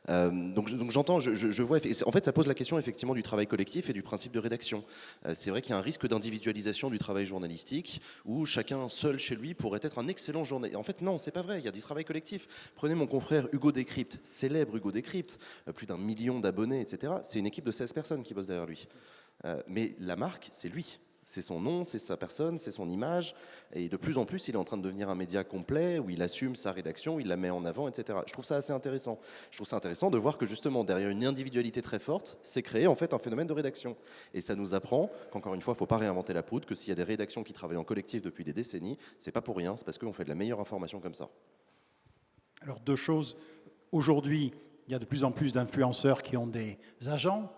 Donc j'entends, je vois. En fait, ça pose la question effectivement du travail collectif et du principe de rédaction. C'est vrai qu'il y a un risque d'individualisation du travail journalistique, où chacun seul chez lui pourrait être un excellent journaliste. En fait, non, c'est pas vrai. Il y a du travail collectif. Prenez mon confrère Hugo Décrypte, célèbre Hugo Décrypte, plus d'1 million d'abonnés, etc. C'est une équipe de 16 personnes qui bosse derrière lui. Mais la marque, c'est lui. C'est son nom, c'est sa personne, c'est son image. Et de plus en plus, il est en train de devenir un média complet où il assume sa rédaction, il la met en avant, etc. Je trouve ça assez intéressant. Je trouve ça intéressant de voir que justement, derrière une individualité très forte, c'est créé en fait un phénomène de rédaction. Et ça nous apprend qu'encore une fois, il ne faut pas réinventer la poudre, que s'il y a des rédactions qui travaillent en collectif depuis des décennies, c'est pas pour rien, c'est parce qu'on fait de la meilleure information comme ça. Alors 2 choses. Aujourd'hui, il y a de plus en plus d'influenceurs qui ont des agents.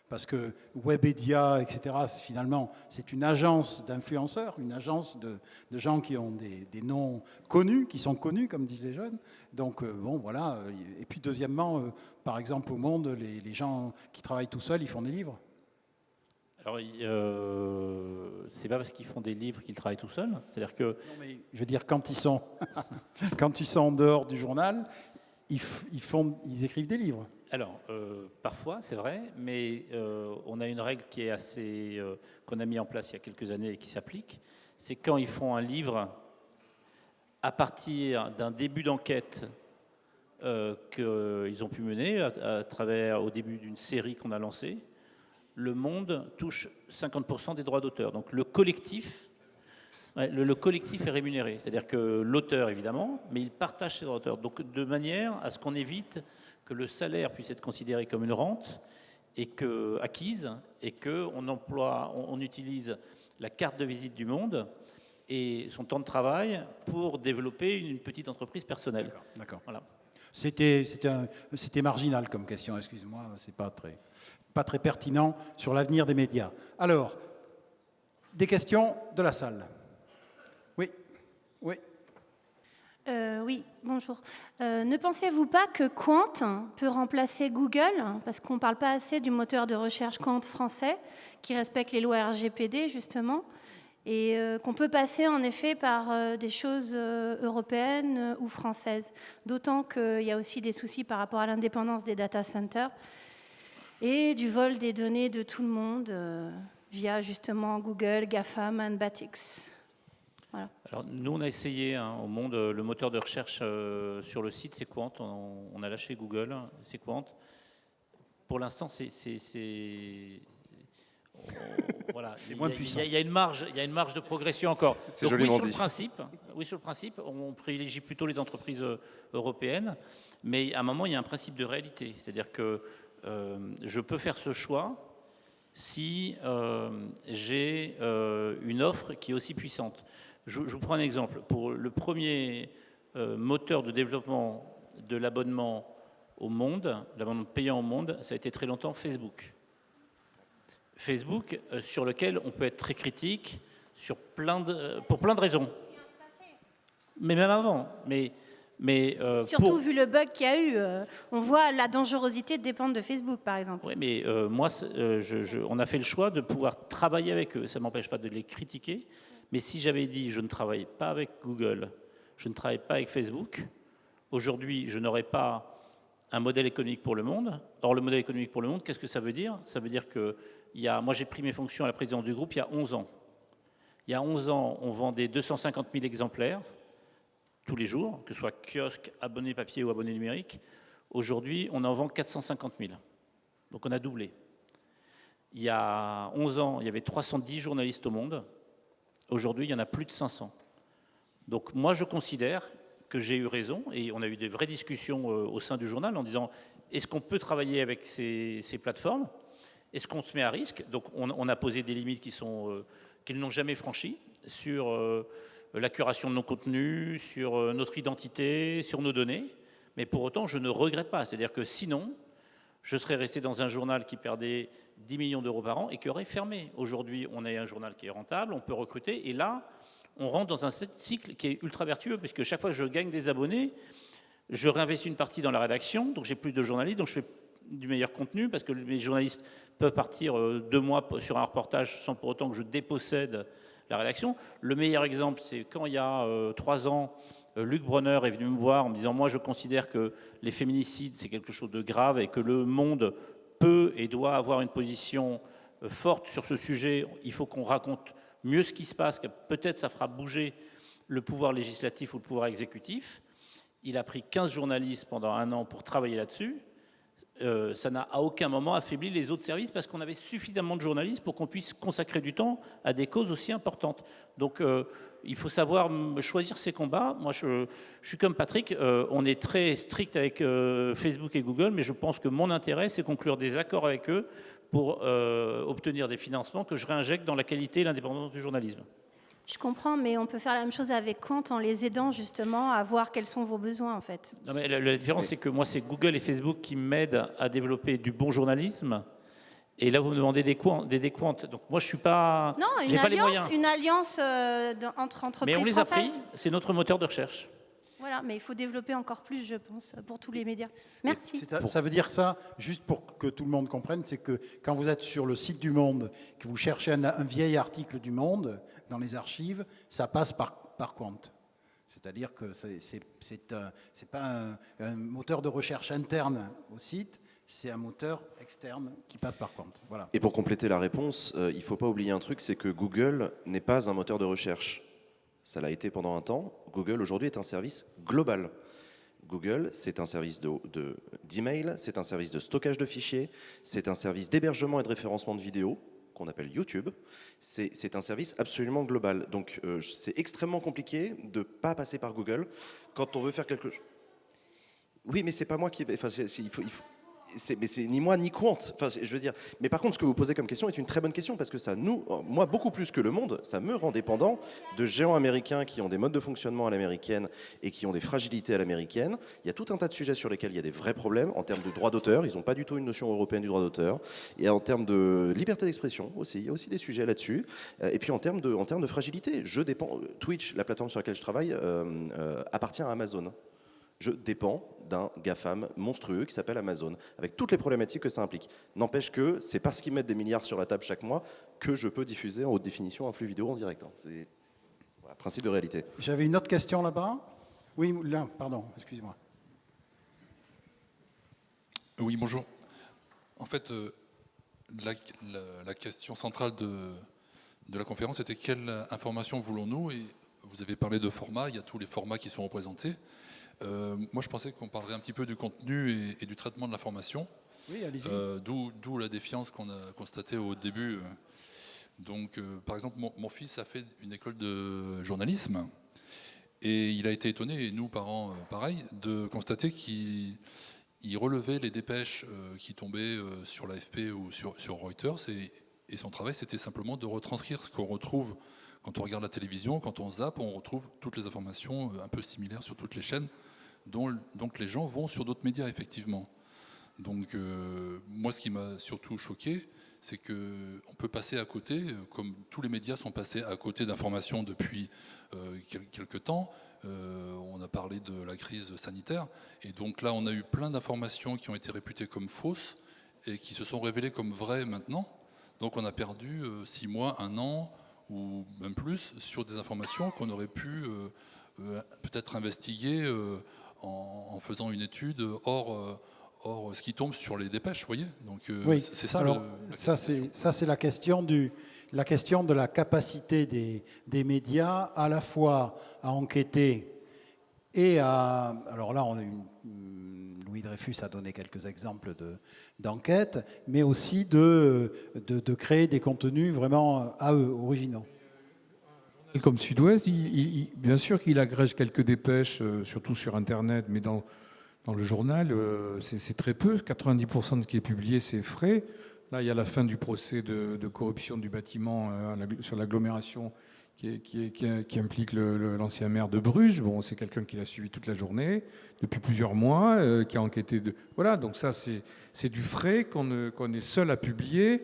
Parce que Webedia, etc., finalement, c'est une agence d'influenceurs, une agence de gens qui ont des noms connus, qui sont connus, comme disent les jeunes. Donc, bon, voilà. Et puis, deuxièmement, par exemple, au Monde, les gens qui travaillent tout seuls, ils font des livres. Alors, c'est pas parce qu'ils font des livres qu'ils travaillent tout seuls. C'est-à-dire que... Non, mais je veux dire, quand ils sont en dehors du journal, ils écrivent des livres. Alors, parfois, c'est vrai, mais on a une règle qui est assez qu'on a mis en place il y a quelques années et qui s'applique. C'est quand ils font un livre à partir d'un début d'enquête qu'ils ont pu mener à travers, au début d'une série qu'on a lancée, Le Monde touche 50% des droits d'auteur. Donc, le collectif est rémunéré. C'est-à-dire que l'auteur, évidemment, mais il partage ses droits d'auteur. Donc, de manière à ce qu'on évite que le salaire puisse être considéré comme une rente acquise, et qu'on utilise la carte de visite du Monde et son temps de travail pour développer une petite entreprise personnelle. D'accord. Voilà. C'était marginal comme question, excuse-moi, c'est pas très pertinent sur l'avenir des médias. Alors, des questions de la salle. Oui. Oui, bonjour. Ne pensez-vous pas que Quant peut remplacer Google, parce qu'on ne parle pas assez du moteur de recherche Quant français, qui respecte les lois RGPD, justement, et qu'on peut passer en effet par des choses européennes ou françaises, d'autant qu'il y a aussi des soucis par rapport à l'indépendance des data centers et du vol des données de tout le monde. via justement Google, GAFAM, Analytics. Voilà. Alors, nous, on a essayé au Monde le moteur de recherche sur le site, c'est Quant. On a lâché Google, c'est Quant. Pour l'instant, voilà, c'est moins puissant. Il y a une marge de progression encore. C'est Donc, joliment sur dit. sur le principe, on privilégie plutôt les entreprises européennes, mais à un moment, il y a un principe de réalité. C'est-à-dire que je peux faire ce choix si j'ai une offre qui est aussi puissante. Je vous prends un exemple. Pour le premier moteur de développement de l'abonnement au monde, l'abonnement payant au monde, ça a été très longtemps Facebook. Facebook, sur lequel on peut être très critique pour plein de raisons. Mais même avant. Surtout vu le bug qu'il y a eu, on voit la dangerosité de dépendre de Facebook, par exemple. Oui, mais moi, on a fait le choix de pouvoir travailler avec eux. Ça ne m'empêche pas de les critiquer. Mais si j'avais dit je ne travaille pas avec Google, je ne travaille pas avec Facebook, aujourd'hui, je n'aurais pas un modèle économique pour le monde. Or, le modèle économique pour le monde, qu'est-ce que ça veut dire? Ça veut dire que moi, j'ai pris mes fonctions à la présidence du groupe il y a 11 ans. Il y a 11 ans, on vendait 250 000 exemplaires tous les jours, que ce soit kiosque, abonné papier ou abonné numérique. Aujourd'hui, on en vend 450 000. Donc, on a doublé. Il y a 11 ans, il y avait 310 journalistes au monde. Aujourd'hui, il y en a plus de 500. Donc, moi, je considère que j'ai eu raison, et on a eu des vraies discussions au sein du journal en disant est-ce qu'on peut travailler avec ces plateformes? Est-ce qu'on se met à risque? Donc, on a posé des limites qu'ils n'ont jamais franchies sur la curation de nos contenus, sur notre identité, sur nos données. Mais pour autant, je ne regrette pas. C'est-à-dire que sinon, je serais resté dans un journal qui perdait 10 millions d'euros par an et qui aurait fermé. Aujourd'hui, on a un journal qui est rentable, on peut recruter. Et là, on rentre dans un cycle qui est ultra vertueux, puisque chaque fois que je gagne des abonnés, je réinvestis une partie dans la rédaction, donc j'ai plus de journalistes, donc je fais du meilleur contenu, parce que les journalistes peuvent partir 2 mois sur un reportage sans pour autant que je dépossède la rédaction. Le meilleur exemple, c'est quand il y a 3 ans, Luc Bronner est venu me voir en me disant « Moi, je considère que les féminicides, c'est quelque chose de grave et que le monde peut et doit avoir une position forte sur ce sujet. Il faut qu'on raconte mieux ce qui se passe, que peut-être ça fera bouger le pouvoir législatif ou le pouvoir exécutif. » Il a pris 15 journalistes pendant 1 an pour travailler là-dessus. Ça n'a à aucun moment affaibli les autres services parce qu'on avait suffisamment de journalistes pour qu'on puisse consacrer du temps à des causes aussi importantes. Donc il faut savoir choisir ses combats. Moi, je suis comme Patrick, on est très strict avec Facebook et Google, mais je pense que mon intérêt, c'est conclure des accords avec eux pour obtenir des financements que je réinjecte dans la qualité et l'indépendance du journalisme. Je comprends, mais on peut faire la même chose avec Quant en les aidant justement à voir quels sont vos besoins en fait. Non, mais la différence, c'est que moi, c'est Google et Facebook qui m'aident à développer du bon journalisme. Et là, vous me demandez des quants. Donc moi, je suis pas. Non, une alliance entre entreprises françaises. Mais on les a pris. C'est notre moteur de recherche. Voilà, mais il faut développer encore plus, je pense, pour tous les médias. Merci. Ça veut dire ça, juste pour que tout le monde comprenne, c'est que quand vous êtes sur le site du Monde, que vous cherchez un vieil article du Monde dans les archives, ça passe par Quant. C'est-à-dire que c'est pas un moteur de recherche interne au site, c'est un moteur externe qui passe par Quant. Voilà. Et pour compléter la réponse, il ne faut pas oublier un truc, c'est que Google n'est pas un moteur de recherche. Ça l'a été pendant un temps. Google, aujourd'hui, est un service global. Google, c'est un service d'email, c'est un service de stockage de fichiers, c'est un service d'hébergement et de référencement de vidéos, qu'on appelle YouTube. C'est un service absolument global. Donc, c'est extrêmement compliqué de ne pas passer par Google quand on veut faire quelque chose. Oui, mais c'est pas moi qui... Enfin, mais c'est ni moi ni Quant. Enfin, je veux dire. Mais par contre, ce que vous posez comme question est une très bonne question parce que ça, moi, beaucoup plus que le Monde, ça me rend dépendant de géants américains qui ont des modes de fonctionnement à l'américaine et qui ont des fragilités à l'américaine. Il y a tout un tas de sujets sur lesquels il y a des vrais problèmes en termes de droit d'auteur. Ils n'ont pas du tout une notion européenne du droit d'auteur. Et en termes de liberté d'expression aussi, il y a aussi des sujets là-dessus. Et puis en termes de fragilité, je dépends. Twitch, la plateforme sur laquelle je travaille, appartient à Amazon. Je dépends d'un GAFAM monstrueux qui s'appelle Amazon, avec toutes les problématiques que ça implique. N'empêche que c'est parce qu'ils mettent des milliards sur la table chaque mois que je peux diffuser en haute définition un flux vidéo en direct. C'est un principe de réalité. J'avais une autre question là-bas. Oui, là, pardon, excusez-moi. Oui, bonjour. En fait, la question centrale de la conférence était quelle information voulons-nous, et vous avez parlé de format, il y a tous les formats qui sont représentés. Moi je pensais qu'on parlerait un petit peu du contenu et du traitement de l'information. Oui, allez-y. D'où la défiance qu'on a constatée au début. Donc par exemple mon fils a fait une école de journalisme et il a été étonné, et nous parents pareil, de constater qu'il relevait les dépêches qui tombaient sur l'AFP ou sur Reuters, et son travail c'était simplement de retranscrire ce qu'on retrouve quand on regarde la télévision. Quand on zappe, on retrouve toutes les informations un peu similaires sur toutes les chaînes, donc les gens vont sur d'autres médias effectivement. Donc moi ce qui m'a surtout choqué, c'est qu'on peut passer à côté, comme tous les médias sont passés à côté d'informations depuis quelques temps. On a parlé de la crise sanitaire, et donc là on a eu plein d'informations qui ont été réputées comme fausses et qui se sont révélées comme vraies maintenant. Donc on a perdu 6 mois, 1 an ou même plus sur des informations qu'on aurait pu peut-être investiguer en faisant une étude hors ce qui tombe sur les dépêches, vous voyez. Donc Oui. c'est ça. Alors, ça c'est la question de la capacité des médias à la fois à enquêter et à... Alors là, Louis Dreyfus a donné quelques exemples d'enquête, mais aussi de créer des contenus vraiment à eux, originaux. Comme Sud-Ouest, bien sûr qu'il agrège quelques dépêches, surtout sur Internet, mais dans le journal, c'est très peu. 90% de ce qui est publié, c'est frais. Là, il y a la fin du procès de corruption du bâtiment sur l'agglomération qui implique l'ancien maire de Bruges. Bon, c'est quelqu'un qui l'a suivi toute la journée, depuis plusieurs mois, qui a enquêté. Voilà, donc ça, c'est du frais qu'on est seul à publier.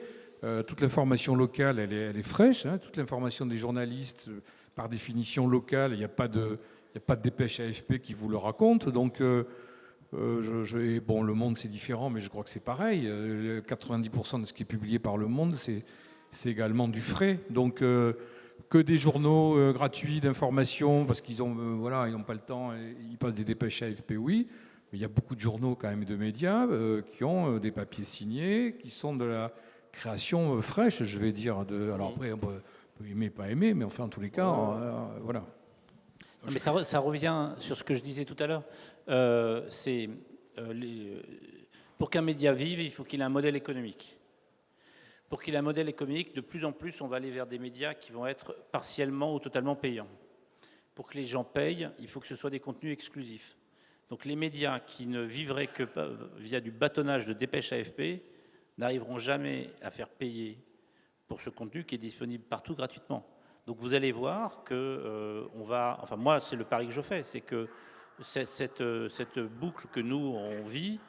Toute l'information locale, elle est fraîche. Hein. Toute l'information des journalistes, par définition locale, il n'y a pas de dépêche AFP qui vous le raconte. Donc, bon, Le Monde, c'est différent, mais je crois que c'est pareil. 90% de ce qui est publié par Le Monde, c'est également du frais. Donc, que des journaux gratuits d'information, parce qu'ils n'ont pas le temps, ils passent des dépêches AFP, oui. Mais il y a beaucoup de journaux, quand même, de médias qui ont des papiers signés, qui sont de la création fraîche, je vais dire. Alors après, on peut aimer, pas aimer, mais enfin, en tous les cas, voilà. Mais ça revient sur ce que je disais tout à l'heure. Pour qu'un média vive, il faut qu'il ait un modèle économique. Pour qu'il ait un modèle économique, de plus en plus, on va aller vers des médias qui vont être partiellement ou totalement payants. Pour que les gens payent, il faut que ce soit des contenus exclusifs. Donc les médias qui ne vivraient que via du bâtonnage de dépêches AFP n'arriveront jamais à faire payer pour ce contenu qui est disponible partout gratuitement. Donc vous allez voir que enfin moi c'est le pari que je fais, c'est que cette boucle que nous on vit,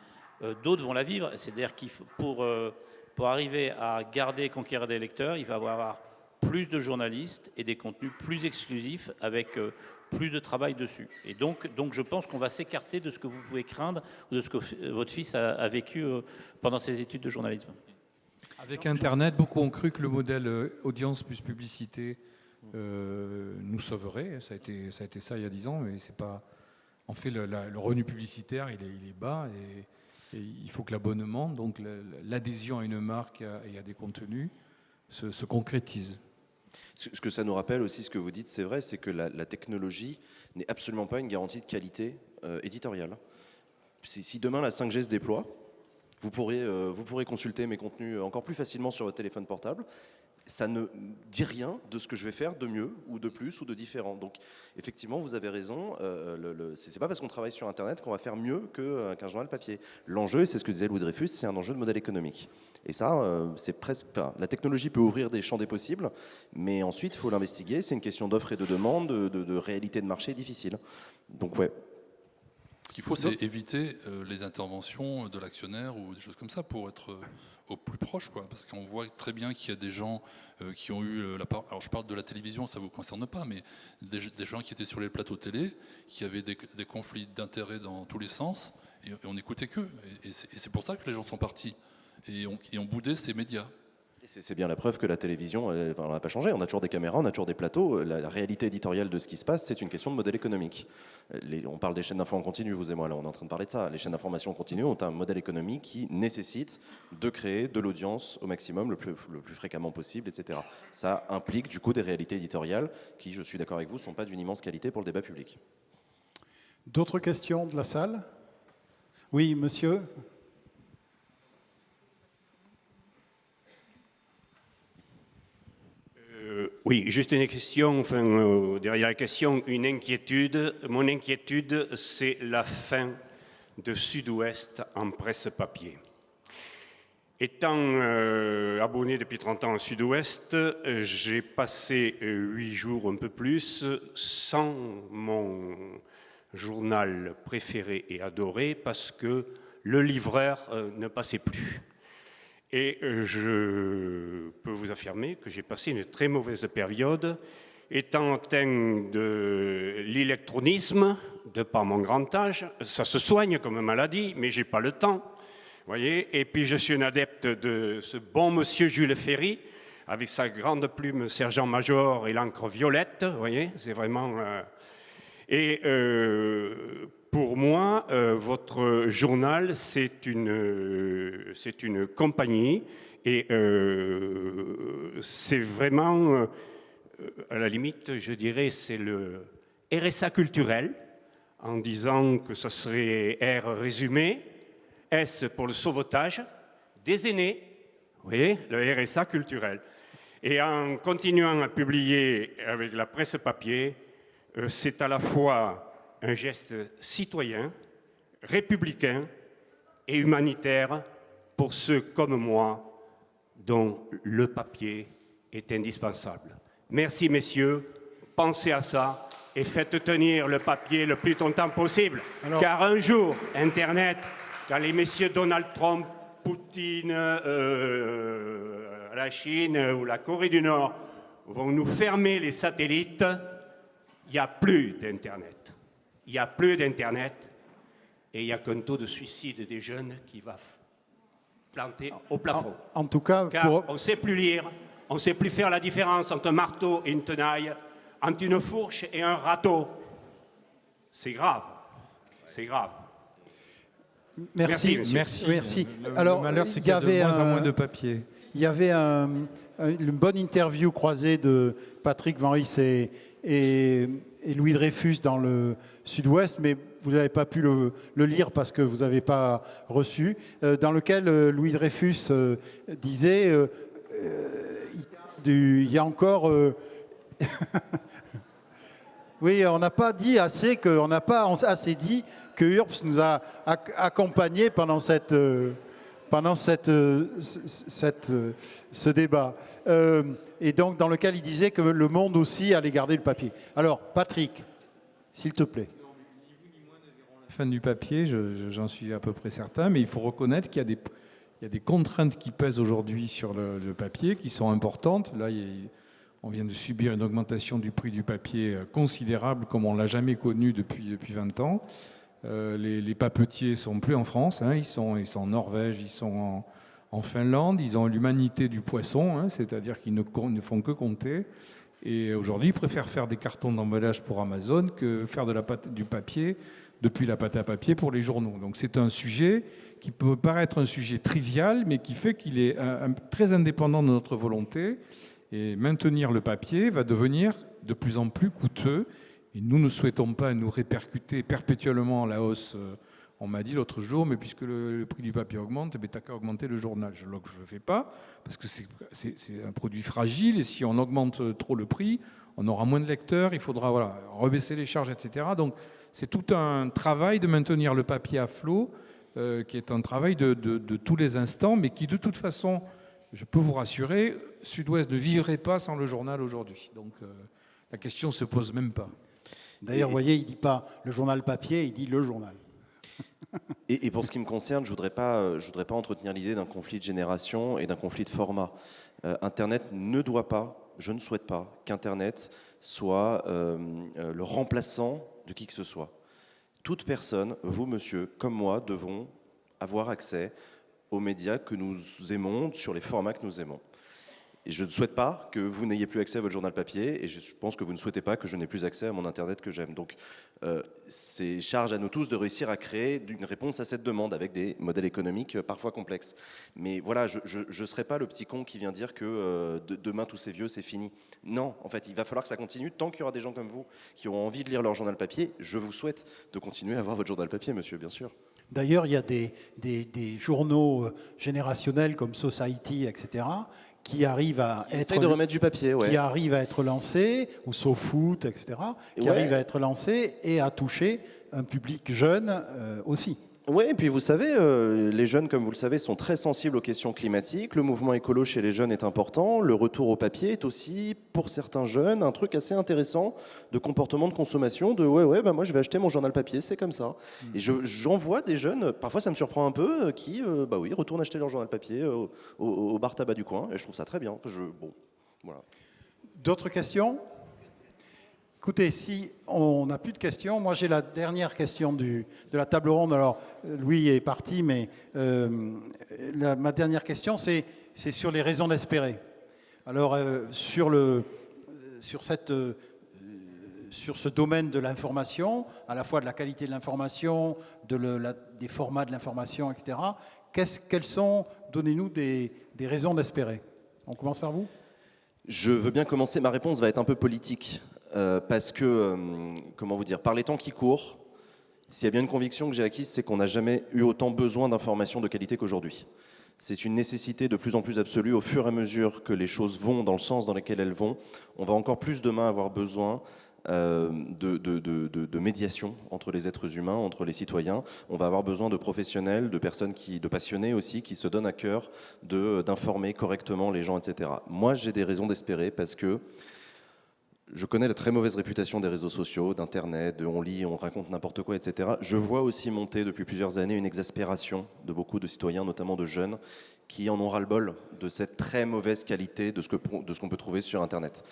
d'autres vont la vivre. C'est-à-dire qu'il faut, pour arriver à garder et conquérir des lecteurs, il va y avoir plus de journalistes et des contenus plus exclusifs avec plus de travail dessus. Et donc je pense qu'on va s'écarter de ce que vous pouvez craindre ou de ce que votre fils a vécu pendant ses études de journalisme. Avec Internet, beaucoup ont cru que le modèle audience plus publicité nous sauverait. Ça a été ça il y a 10 ans, mais c'est pas. En fait, le revenu publicitaire, il est bas, et il faut que l'abonnement, donc l'adhésion à une marque et à des contenus, se concrétise. Ce que ça nous rappelle aussi, ce que vous dites, c'est vrai, c'est que la technologie n'est absolument pas une garantie de qualité éditoriale. Si demain la 5G se déploie, vous pourrez consulter mes contenus encore plus facilement sur votre téléphone portable. Ça ne dit rien de ce que je vais faire de mieux ou de plus ou de différent. Donc effectivement, vous avez raison, c'est pas parce qu'on travaille sur Internet qu'on va faire mieux qu'un journal papier. L'enjeu, et c'est ce que disait Louis Dreyfus, c'est un enjeu de modèle économique. Et ça, c'est presque... La technologie peut ouvrir des champs des possibles, mais ensuite, il faut l'investiguer. C'est une question d'offre et de demande, de réalité de marché difficile. Donc ouais. Ce qu'il faut, c'est éviter les interventions de l'actionnaire ou des choses comme ça pour être au plus proche, quoi. Parce qu'on voit très bien qu'il y a des gens qui ont eu la part. Alors je parle de la télévision, ça ne vous concerne pas, mais des gens qui étaient sur les plateaux télé, qui avaient des conflits d'intérêts dans tous les sens, et on n'écoutait qu'eux. Et c'est pour ça que les gens sont partis et ont boudé ces médias. C'est bien la preuve que la télévision, on n'a pas changé. On a toujours des caméras, on a toujours des plateaux. La réalité éditoriale de ce qui se passe, c'est une question de modèle économique. On parle des chaînes d'infos en continu, vous et moi, là, on est en train de parler de ça. Les chaînes d'information en continu ont un modèle économique qui nécessite de créer de l'audience au maximum, le plus fréquemment possible, etc. Ça implique du coup des réalités éditoriales qui, je suis d'accord avec vous, ne sont pas d'une immense qualité pour le débat public. D'autres questions de la salle? Oui, monsieur. Oui, juste une question, derrière la question, une inquiétude. Mon inquiétude, c'est la fin de Sud-Ouest en presse papier. Étant abonné depuis 30 ans à Sud-Ouest, j'ai passé 8 jours, un peu plus, sans mon journal préféré et adoré, parce que le livreur ne passait plus. Et je peux vous affirmer que j'ai passé une très mauvaise période, étant atteint de l'électronisme, de par mon grand âge. Ça se soigne comme maladie, mais je n'ai pas le temps. Voyez. Et puis je suis un adepte de ce bon monsieur Jules Ferry, avec sa grande plume sergent-major et l'encre violette. Voyez, c'est vraiment... Pour moi, votre journal, c'est une compagnie et c'est vraiment, à la limite, je dirais, c'est le RSA culturel, en disant que ce serait R résumé, S pour le sauvetage des aînés, vous voyez, le RSA culturel. Et en continuant à publier avec la presse papier, c'est à la fois un geste citoyen, républicain et humanitaire pour ceux comme moi dont le papier est indispensable. Merci messieurs, pensez à ça et faites tenir le papier le plus longtemps possible. Car un jour, Internet, quand les messieurs Donald Trump, Poutine, la Chine ou la Corée du Nord vont nous fermer les satellites, il n'y a plus d'Internet. Il n'y a plus d'Internet et il n'y a qu'un taux de suicide des jeunes qui va planter au plafond. En tout cas, car on ne sait plus lire, on ne sait plus faire la différence entre un marteau et une tenaille, entre une fourche et un râteau. C'est grave. C'est grave. Merci. Merci. Alors, le malheur, c'est qu'il y a de moins en moins de papier. Il y avait une bonne interview croisée de Patrick Van Ries et Louis Dreyfus dans le Sud-Ouest, mais vous n'avez pas pu le lire parce que vous n'avez pas reçu, dans lequel Louis Dreyfus disait il y a encore... Oui, on n'a pas dit assez on n'a pas assez dit que URPS nous a accompagnés pendant ce débat. Et donc, dans lequel il disait que le monde aussi allait garder le papier. Alors, Patrick, s'il te plaît. La fin du papier, j'en suis à peu près certain, mais il faut reconnaître qu'il y a des contraintes qui pèsent aujourd'hui sur le papier, qui sont importantes. Là, on vient de subir une augmentation du prix du papier considérable, comme on ne l'a jamais connu depuis 20 ans. Les papetiers ne sont plus en France, hein, ils sont en Norvège, ils sont en Finlande, ils ont l'humanité du poisson, hein, c'est-à-dire qu'ils ne font que compter. Et aujourd'hui, ils préfèrent faire des cartons d'emballage pour Amazon que faire du papier depuis la pâte à papier pour les journaux. Donc c'est un sujet qui peut paraître un sujet trivial, mais qui fait qu'il est très indépendant de notre volonté. Et maintenir le papier va devenir de plus en plus coûteux. Et nous ne souhaitons pas nous répercuter perpétuellement la hausse. On m'a dit l'autre jour, mais puisque le prix du papier augmente, tu n'as qu'à augmenter le journal. Je ne le fais pas, parce que c'est un produit fragile, et si on augmente trop le prix, on aura moins de lecteurs, il faudra rebaisser les charges, etc. Donc c'est tout un travail de maintenir le papier à flot, qui est un travail de tous les instants, mais qui de toute façon, je peux vous rassurer, Sud-Ouest ne vivrait pas sans le journal aujourd'hui. Donc la question ne se pose même pas. D'ailleurs, vous voyez, il ne dit pas le journal papier, il dit le journal. Et pour ce qui me concerne, je voudrais pas entretenir l'idée d'un conflit de génération et d'un conflit de format. Internet ne doit pas, je ne souhaite pas qu'Internet soit le remplaçant de qui que ce soit. Toute personne, vous monsieur, comme moi, devons avoir accès aux médias que nous aimons, sur les formats que nous aimons. Et je ne souhaite pas que vous n'ayez plus accès à votre journal papier, et je pense que vous ne souhaitez pas que je n'ai plus accès à mon Internet que j'aime. Donc c'est charge à nous tous de réussir à créer une réponse à cette demande avec des modèles économiques parfois complexes. Mais voilà, je ne serai pas le petit con qui vient dire que demain tous ces vieux c'est fini. Non, en fait il va falloir que ça continue. Tant qu'il y aura des gens comme vous qui auront envie de lire leur journal papier, je vous souhaite de continuer à avoir votre journal papier, monsieur, bien sûr. D'ailleurs, il y a des journaux générationnels comme Society, etc., qui arrivent à Essaye de remettre du papier, ouais. qui arrivent à être lancés, ou SoFoot, etc., qui arrivent à être lancés et à toucher un public jeune aussi. Oui, et puis vous savez, les jeunes, comme vous le savez, sont très sensibles aux questions climatiques. Le mouvement écolo chez les jeunes est important. Le retour au papier est aussi, pour certains jeunes, un truc assez intéressant de comportement de consommation, de bah moi je vais acheter mon journal papier, c'est comme ça. Et j'en vois des jeunes, parfois ça me surprend un peu, qui retournent acheter leur journal papier au bar tabac du coin, et je trouve ça très bien. Voilà. D'autres questions ? Écoutez, si on n'a plus de questions, moi j'ai la dernière question de la table ronde. Alors, Louis est parti, mais ma dernière question, c'est sur les raisons d'espérer. Alors, sur ce domaine de l'information, à la fois de la qualité de l'information, des formats de l'information, etc., quelles sont, donnez-nous des raisons d'espérer. On commence par vous ? Je veux bien commencer, ma réponse va être un peu politique. Parce que, comment vous dire, par les temps qui courent, s'il y a bien une conviction que j'ai acquise, c'est qu'on n'a jamais eu autant besoin d'informations de qualité qu'aujourd'hui. C'est une nécessité de plus en plus absolue. Au fur et à mesure que les choses vont dans le sens dans lequel elles vont, on va encore plus demain avoir besoin de médiation entre les êtres humains, entre les citoyens. On va avoir besoin de professionnels, de personnes, de passionnés aussi, qui se donnent à cœur d'informer correctement les gens, etc. Moi, j'ai des raisons d'espérer parce que je connais la très mauvaise réputation des réseaux sociaux, d'Internet, on lit, on raconte n'importe quoi, etc. Je vois aussi monter depuis plusieurs années une exaspération de beaucoup de citoyens, notamment de jeunes, qui en ont ras-le-bol de cette très mauvaise qualité de ce qu'on peut trouver sur Internet.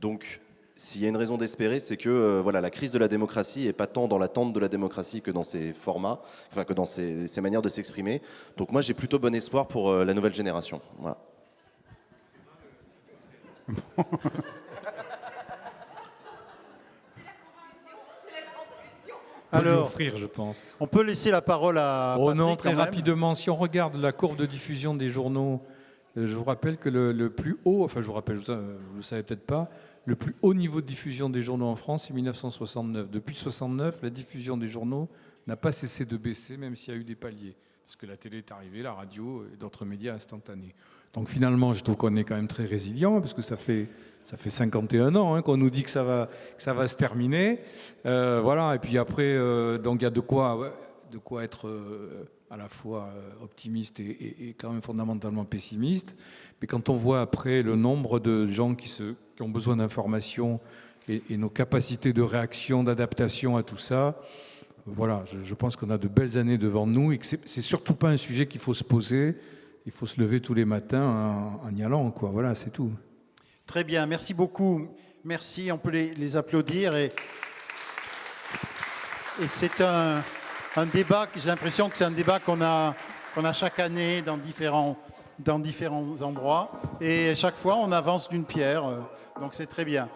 Donc, s'il y a une raison d'espérer, c'est que la crise de la démocratie n'est pas tant dans l'attente de la démocratie que dans ses formats, enfin que dans ses manières de s'exprimer. Donc moi, j'ai plutôt bon espoir pour la nouvelle génération. Voilà. Alors, offrir, je pense. On peut laisser la parole à Patrick, non, très quand même. rapidement. Si on regarde la courbe de diffusion des journaux, je vous rappelle que le plus haut, enfin je vous rappelle, vous ne le savez peut-être pas, le plus haut niveau de diffusion des journaux en France, c'est 1969. Depuis 1969, la diffusion des journaux n'a pas cessé de baisser, même s'il y a eu des paliers. Parce que la télé est arrivée, la radio et d'autres médias instantanés. Donc finalement, je trouve qu'on est quand même très résilient, parce que ça fait 51 ans qu'on nous dit que ça va se terminer. Voilà, et puis après, donc il y a de quoi être à la fois optimiste et quand même fondamentalement pessimiste. Mais quand on voit après le nombre de gens qui ont besoin d'informations et nos capacités de réaction, d'adaptation à tout ça, voilà, je pense qu'on a de belles années devant nous et que c'est surtout pas un sujet qu'il faut se poser. Il faut se lever tous les matins en y allant, quoi. Voilà, c'est tout. Très bien, merci beaucoup. Merci, on peut les applaudir. Et c'est un débat, j'ai l'impression que c'est un débat qu'on a chaque année dans différents endroits. Et chaque fois, on avance d'une pierre. Donc c'est très bien.